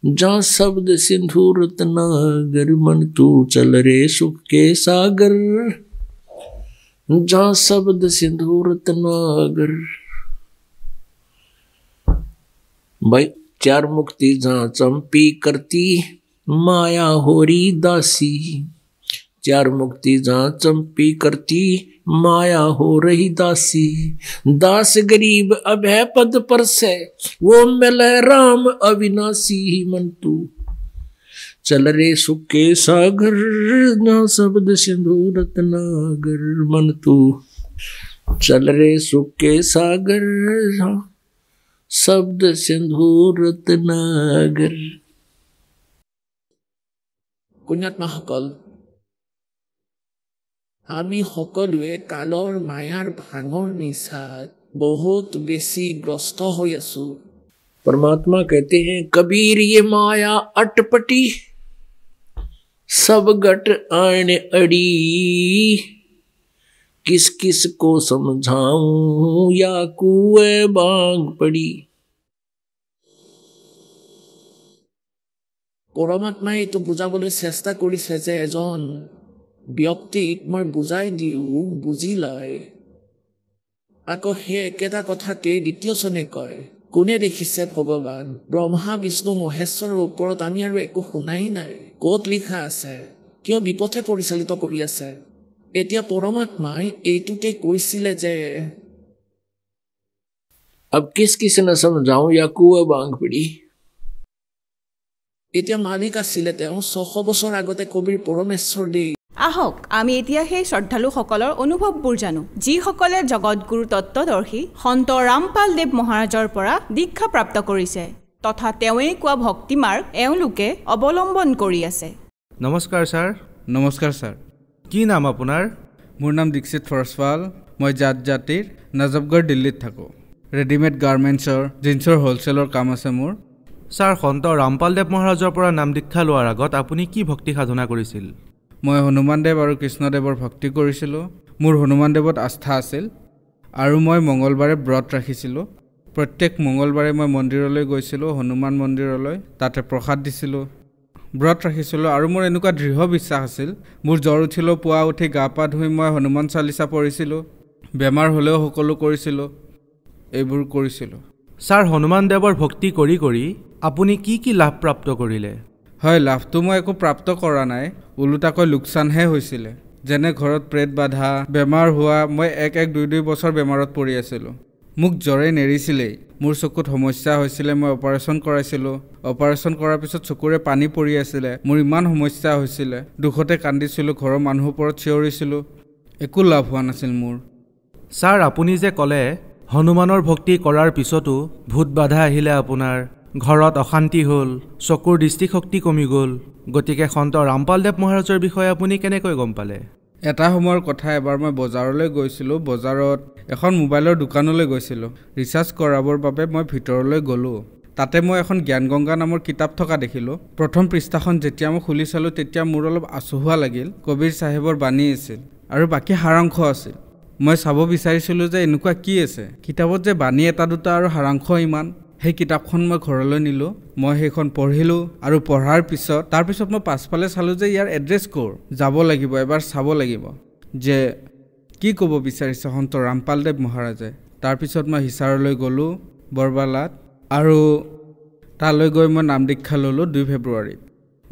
जहाँ शब्द सिंधु रत्नागर। मन तू चल रे सुख के सागर जहाँ शब्द सिंधु रत्नागर। भाई चार मुक्ति जहाँ चंपी करती माया होरी दासी। चार मुक्ति जहाँ चंपी करती माया हो रही दासी। दास गरीब अभय पद पर से वो मिले राम अविनाशी। मन तू चल रे सुख के सागर जहाँ शब्द सिंधु रत्नागर। मन तू चल रे सुख के सागर जहाँ शब्द सिंधु रत्नागर। पुण्यात्माসকল, আমি সকলোৱে কালৰ মায়াৰ ভাঙৰ নিচাত বহুত বেছি গ্ৰস্ত হৈ আছো। परमात्मा कहते हैं कबीर ये माया अटपटी सब गट आने अड़ी। किस किस को समझाऊं या कुए बांग पड़ी। পৰমাত্মাই এইটো বুজাবলৈ চেষ্টা কৰিছে যে এজন ব্যক্তিক মই বুজাই দিওঁ বুজি লয়। আকৌ সেই একেটা কথাতেই দ্বিতীয় চনে কয়, কোনে দেখিছে ভগৱান? ব্ৰহ্মা বিষ্ণু মহেশ্বৰৰ ওপৰত আমি আৰু একো শুনাই নাই। ক'ত লিখা আছে? কিয় বিপথে পৰিচালিত কৰি আছে? এতিয়া পৰমাত্মাই এইটোতে কৈছিলে যে अब किस किस न समझाऊं या कुआ बांग पड़ी। এতিয়া মালিক আছিলে তেওঁ 600 বছৰ আগতে কবিৰ পৰমেশ্বৰ দেই। আহক আমি এতিয়া সেই শ্ৰদ্ধালুসকলৰ অনুভৱবোৰ জানো, যিসকলে জগতগুৰু তত্ত্বদৰ্শী সন্ত ৰামপাল দেৱ মহাৰাজৰ পৰা দীক্ষা প্ৰাপ্ত কৰিছে তথা তেওঁৱেই কোৱা ভক্তি মাৰ্গ এওঁলোকে অৱলম্বন কৰি আছে। নমস্কাৰ ছাৰ। নমস্কাৰ ছাৰ। কি নাম আপোনাৰ? মোৰ নাম দীক্ষিত ফৰছৱাল। মই জাতিৰ নজফগড় দিল্লীত থাকোঁ। ৰেডিমেড গাৰ্মেণ্টছৰ জিন্সৰ হ'লচেলৰ কাম আছে মোৰ। ছাৰ, সন্ত ৰামপাল দেৱ মহাৰাজৰ পৰা নাম দীক্ষা লোৱাৰ আগত আপুনি কি ভক্তি সাধনা কৰিছিল? মই হনুমানদেৱ আৰু কৃষ্ণদেৱৰ ভক্তি কৰিছিলোঁ। মোৰ হনুমানদেৱত আস্থা আছিল আৰু মই মঙলবাৰে ব্ৰত ৰাখিছিলোঁ। প্ৰত্যেক মঙলবাৰে মই মন্দিৰলৈ গৈছিলোঁ, হনুমান মন্দিৰলৈ, তাতে প্ৰসাদ দিছিলোঁ, ব্ৰত ৰাখিছিলোঁ। আৰু মোৰ এনেকুৱা দৃঢ় বিশ্বাস আছিল, মোৰ জ্বৰ উঠিলেও পুৱা উঠি গা পা ধুই মই হনুমান চালিচা পঢ়িছিলোঁ, বেমাৰ হ'লেও সকলো কৰিছিলোঁ, এইবোৰ কৰিছিলোঁ। ছাৰ, হনুমান দেৱৰ ভক্তি কৰি কৰি আপুনি কি কি লাভ প্ৰাপ্ত কৰিলে? হয়, লাভটো মই একো প্ৰাপ্ত কৰা নাই, ওলোটাকৈ লোকচানহে হৈছিলে। যেনে ঘৰত প্ৰেত বাধা, বেমাৰ হোৱা। মই 1-2 বছৰ বেমাৰত পৰি আছিলোঁ। মোক জ্বৰে নেৰিছিলেই। মোৰ চকুত সমস্যা হৈছিলে, মই অপাৰেশ্যন কৰাইছিলোঁ। অপাৰেশ্যন কৰাৰ পিছত চকুৰে পানী পৰি আছিলে। মোৰ ইমান সমস্যা হৈছিলে, দুখতে কান্দিছিলোঁ, ঘৰৰ মানুহৰ ওপৰত চিঞৰিছিলোঁ, একো লাভ হোৱা নাছিল মোৰ। ছাৰ, আপুনি যে ক'লে হনুমানৰ ভক্তি কৰাৰ পিছতো ভূত বাধা আহিলে, আপোনাৰ ঘৰত অশান্তি হ'ল, চকুৰ দৃষ্টিশক্তি কমি গ'ল, গতিকে সন্ত ৰামপাল দেৱ মহাৰাজৰ বিষয়ে আপুনি কেনেকৈ গম পালে? এটা সময়ৰ কথা, এবাৰ মই বজাৰলৈ গৈছিলোঁ। বজাৰত এখন মোবাইলৰ দোকানলৈ গৈছিলোঁ। ৰিচাৰ্জ কৰাবৰ বাবে মই ভিতৰলৈ গ'লোঁ। তাতে মই এখন জ্ঞান গংগা নামৰ কিতাপ থকা দেখিলোঁ। প্ৰথম পৃষ্ঠাখন যেতিয়া মই খুলি চালোঁ তেতিয়া মোৰ অলপ আচহুৱা লাগিল। কবিৰ চাহেবৰ বাণী আছিল আৰু বাকী সাৰাংশ আছিল। মই চাব বিচাৰিছিলোঁ যে এনেকুৱা কি আছে কিতাপত, যে বাণী এটা দুটা আৰু সাৰাংশ ইমান। সেই কিতাপখন মই ঘৰলৈ নিলোঁ, মই সেইখন পঢ়িলোঁ আৰু পঢ়াৰ পিছত তাৰপিছত মই পাছফালে চালোঁ যে ইয়াৰ এড্ৰেছ ক'ৰ, যাব লাগিব, এবাৰ চাব লাগিব যে কি ক'ব বিচাৰিছে সন্ত ৰামপাল দেৱ মহাৰাজে। তাৰপিছত মই হিচাৰলৈ গ'লোঁ, বৰবালাত, আৰু তালৈ গৈ মই নাম দীক্ষা ল'লোঁ 2 ফেব্ৰুৱাৰীত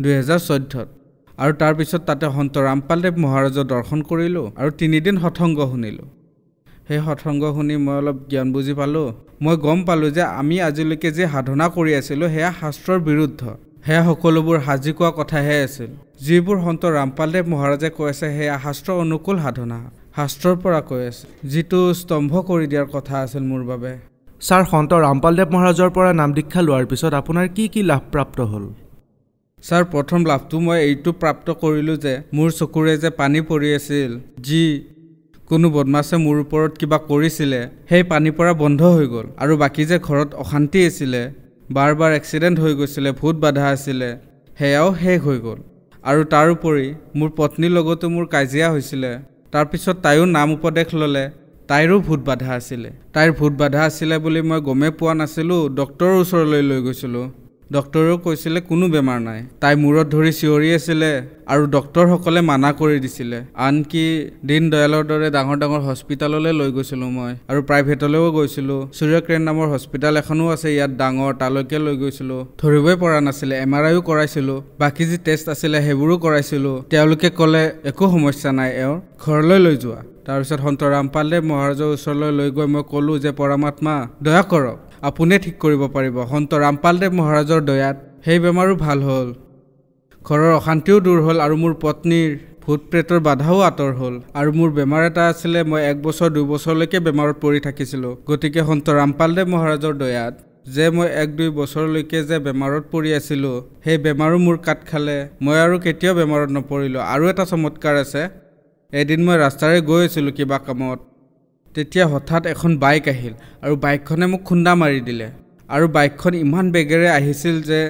2014। আৰু তাৰপিছত তাতে সন্ত ৰামপাল দেৱ মহাৰাজৰ দৰ্শন কৰিলোঁ আৰু 3 দিন সৎসংগ শুনিলোঁ। সেই সৎসংগ শুনি মই অলপ জ্ঞান বুজি পালোঁ। মই গম পালোঁ যে আমি আজিলৈকে যে সাধনা কৰি আছিলোঁ সেয়া শাস্ত্ৰৰ বিৰুদ্ধ, সেয়া সকলোবোৰ সাজি কোৱা কথাহে আছিল। যিবোৰ সন্ত ৰামপাল দেৱ মহাৰাজে কৈ আছে সেয়া শাস্ত্ৰ অনুকূল সাধনা, শাস্ত্ৰৰ পৰা কৈ আছে, যিটো স্তম্ভ কৰি দিয়াৰ কথা আছিল মোৰ বাবে। ছাৰ সন্ত ৰামপালদেৱ মহাৰাজৰ পৰা নাম দীক্ষা লোৱাৰ পিছত আপোনাৰ কি কি লাভ প্ৰাপ্ত হ'ল? ছাৰ প্ৰথম লাভটো মই এইটো প্ৰাপ্ত কৰিলোঁ যে মোৰ চকুৰে যে পানী পৰি আছিল, যি কোনো বদমাছে মোৰ ওপৰত কিবা কৰিছিলে, সেই পানী পৰা বন্ধ হৈ গ'ল। আৰু বাকী যে ঘৰত অশান্তি আছিলে, বাৰ বাৰ এক্সিডেণ্ট হৈ গৈছিলে, ভূত বাধা আছিলে, সেয়াও শেষ হৈ গ'ল। আৰু তাৰোপৰি মোৰ পত্নীৰ লগতো মোৰ কাজিয়া হৈছিলে, তাৰপিছত তাইও নাম উপদেশ ল'লে, তাইৰো ভূত বাধা আছিলে। তাইৰ ভূত বাধা আছিলে বুলি মই গমেই পোৱা নাছিলোঁ। ডক্তৰৰ ওচৰলৈ লৈ গৈছিলোঁ, ডক্তৰেও কৈছিলে কোনো বেমাৰ নাই। তাই মূৰত ধৰি চিঞৰি আছিলে আৰু ডক্তৰসকলে মানা কৰি দিছিলে। আনকি দীনদয়ালৰ দৰে ডাঙৰ ডাঙৰ হস্পিটেললৈ লৈ গৈছিলোঁ মই, আৰু প্ৰাইভেটলৈও গৈছিলোঁ। সূৰ্যক্ৰেণ নামৰ হস্পিটেল এখনো আছে ইয়াত ডাঙৰ, তালৈকে লৈ গৈছিলোঁ। ধৰিবই পৰা নাছিলে। MRIও কৰাইছিলোঁ, বাকী যি টেষ্ট আছিলে সেইবোৰো কৰাইছিলোঁ। তেওঁলোকে ক'লে একো সমস্যা নাই, এওঁৰ ঘৰলৈ লৈ যোৱা। তাৰপিছত সন্ত ৰামপালদেৱ মহাৰাজৰ ওচৰলৈ লৈ গৈ মই ক'লোঁ যে পৰমাত্মা দয়া কৰক, আপুনিয়ে ঠিক কৰিব পাৰিব। সন্ত ৰামপালদেৱ মহাৰাজৰ দয়াত সেই বেমাৰো ভাল হ'ল, ঘৰৰ অশান্তিও দূৰ হ'ল, আৰু মোৰ পত্নীৰ ভূত প্ৰেতৰ বাধাও আঁতৰ হ'ল। আৰু মোৰ বেমাৰ এটা আছিলে, মই 1 বছৰ 2 বছৰলৈকে বেমাৰত পৰি থাকিছিলোঁ। গতিকে সন্ত ৰামপালদেৱ মহাৰাজৰ দয়াত যে মই 1-2 বছৰলৈকে যে বেমাৰত পৰি আছিলোঁ, সেই বেমাৰো মোৰ কাট খালে, মই আৰু কেতিয়াও বেমাৰত নপৰিলোঁ। আৰু এটা চমৎকাৰ আছে, এদিন মই ৰাস্তাৰে গৈ আছিলোঁ কিবা কামত, তেতিয়া হঠাৎ এখন বাইক আহিল আৰু বাইকখনে মোক খুন্দা মাৰি দিলে। আৰু বাইকখন ইমান বেগেৰে আহিছিল যে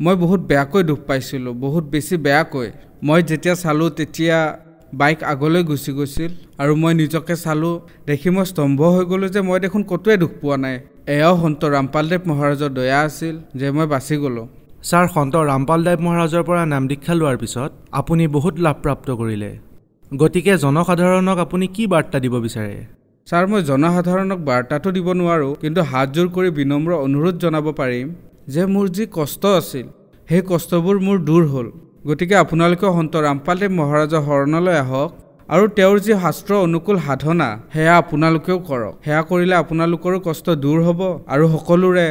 মই বহুত বেয়াকৈ দুখ পাইছিলোঁ, বহুত বেছি বেয়াকৈ। মই যেতিয়া চালোঁ তেতিয়া বাইক আগলৈ গুচি গৈছিল, আৰু মই নিজকে চালোঁ, দেখি মই স্তম্ভ হৈ গ'লোঁ যে মই দেখোন ক'তোৱে দুখ পোৱা নাই। এয়াও সন্ত ৰামপালদেৱ মহাৰাজৰ দয়া আছিল যে মই বাচি গ'লোঁ। ছাৰ সন্ত ৰামপালদেৱ মহাৰাজৰ পৰা নাম দীক্ষা লোৱাৰ পিছত আপুনি বহুত লাভ প্ৰাপ্ত কৰিলে, গতিকে জনসাধাৰণক আপুনি কি বাৰ্তা দিব বিচাৰে? ছাৰ, মই জনসাধাৰণক বাৰ্তাটো দিব নোৱাৰোঁ, কিন্তু হাতযোৰ কৰি বিনম্ৰ অনুৰোধ জনাব পাৰিম যে মোৰ যি কষ্ট আছিল, সেই কষ্টবোৰ মোৰ দূৰ হ'ল। গতিকে আপোনালোকেও সন্ত ৰামপালদেৱ মহাৰাজৰ শৰণলৈ আহক, আৰু তেওঁৰ যি শাস্ত্ৰ অনুকূল সাধনা সেয়া আপোনালোকেও কৰক। সেয়া কৰিলে আপোনালোকৰো কষ্ট দূৰ হ'ব, আৰু সকলোৰে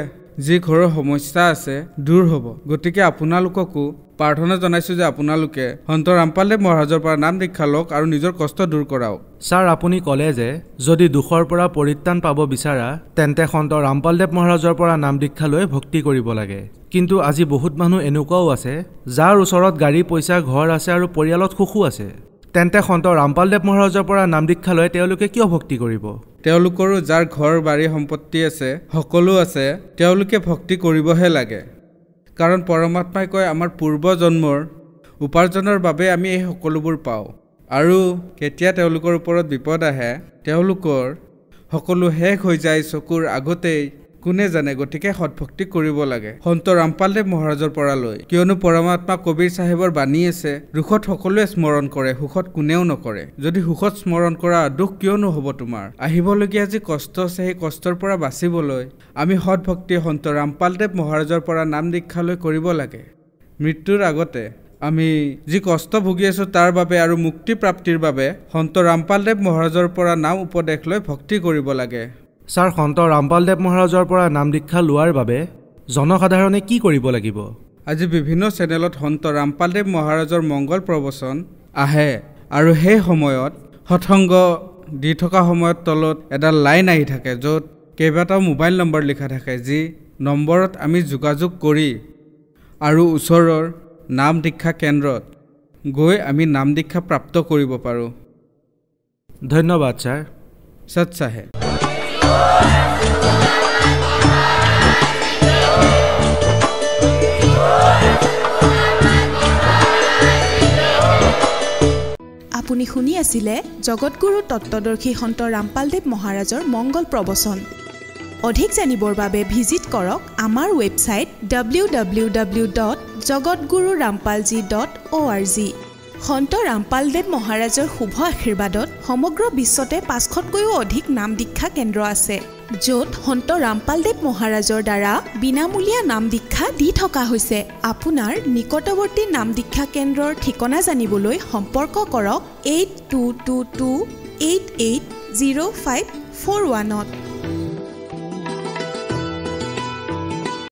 যি ঘৰৰ সমস্যা আছে দূৰ হ'ব। গতিকে আপোনালোককো প্ৰাৰ্থনা জনাইছোঁ যে আপোনালোকে সন্ত ৰামপালদেৱ মহাৰাজৰ পৰা নাম দীক্ষা লওক আৰু নিজৰ কষ্ট দূৰ কৰাওক। ছাৰ, আপুনি ক'লে যে যদি দুখৰ পৰা পৰিত্ৰাণ পাব বিচাৰা তেন্তে সন্ত ৰামপালদেৱ মহাৰাজৰ পৰা নাম দীক্ষা লৈ ভক্তি কৰিব লাগে। কিন্তু আজি বহুত মানুহ এনেকুৱাও আছে যাৰ ওচৰত গাড়ী, পইচা, ঘৰ আছে আৰু পৰিয়ালত সুখো আছে। তেন্তে সন্ত ৰামপালদেৱ মহাৰাজৰ পৰা নাম দীক্ষা লৈ তেওঁলোকে কিয় ভক্তি কৰিব? তেওঁলোকৰো যাৰ ঘৰ, বাৰী, সম্পত্তি আছে, সকলো আছে, তেওঁলোকে ভক্তি কৰিবহে লাগে। কাৰণ পৰমাত্মাই কয় আমাৰ পূৰ্বজন্মৰ উপাৰ্জনৰ বাবে আমি এই সকলোবোৰ পাওঁ, আৰু কেতিয়া তেওঁলোকৰ ওপৰত বিপদ আহে তেওঁলোকৰ সকলো শেষ হৈ যায় চকুৰ আগতেই, কোনে জানে। গতিকে সৎভক্তি কৰিব লাগে সন্ত ৰামপালদেৱ মহাৰাজৰ পৰা লৈ, কিয়নো পৰমাত্মা কবিৰ চাহেবৰ বাণী আছে, দুখত সকলোৱে স্মৰণ কৰে, সুখত কোনেও নকৰে। যদি সুখত স্মৰণ কৰা, দুখ কিয়নো হ'ব তোমাৰ? আহিবলগীয়া যি কষ্ট আছে সেই কষ্টৰ পৰা বাচিবলৈ আমি সৎভক্তি সন্ত ৰামপালদেৱ মহাৰাজৰ পৰা নাম দীক্ষা লৈ কৰিব লাগে। মৃত্যুৰ আগতে আমি যি কষ্ট ভুগি আছোঁ তাৰ বাবে আৰু মুক্তি প্ৰাপ্তিৰ বাবে সন্ত ৰামপালদেৱ মহাৰাজৰ পৰা নাম উপদেশ লৈ ভক্তি কৰিব লাগে। ছাৰ, সন্ত ৰামপালদেৱ মহাৰাজৰ পৰা নাম দীক্ষা লোৱাৰ বাবে জনসাধাৰণে কি কৰিব লাগিব? আজি বিভিন্ন চেনেলত সন্ত ৰামপালদেৱ মহাৰাজৰ মংগল প্ৰবচন আহে, আৰু সেই সময়ত সৎসংগ দি থকা সময়ত তলত এডাল লাইন আহি থাকে য'ত কেইবাটাও মোবাইল নম্বৰ লিখা থাকে, যি নম্বৰত আমি যোগাযোগ কৰি আৰু ওচৰৰ নাম দীক্ষা কেন্দ্ৰত গৈ আমি নাম দীক্ষা প্ৰাপ্ত কৰিব পাৰোঁ। ধন্যবাদ ছাৰ। সৎ চাহে। আপুনি শুনি আছিলে জগতগুৰু তত্ত্বদৰ্শী সন্ত ৰামপালদেৱ মহাৰাজৰ মংগল প্ৰবচন। অধিক জানিবৰ বাবে ভিজিট কৰক আমাৰ ৱেবছাইট www.jagatgururampalji.org। সন্ত ৰামপালদেৱ মহাৰাজৰ শুভ আশীৰ্বাদত সমগ্ৰ বিশ্বতে 500তকৈও অধিক নাম দীক্ষা কেন্দ্ৰ আছে, য'ত সন্ত ৰামপালদেৱ মহাৰাজৰ দ্বাৰা বিনামূলীয়া নাম দীক্ষা দি থকা হৈছে। আপোনাৰ নিকটৱৰ্তী নাম দীক্ষা কেন্দ্ৰৰ ঠিকনা জানিবলৈ সম্পৰ্ক কৰক 8222880541।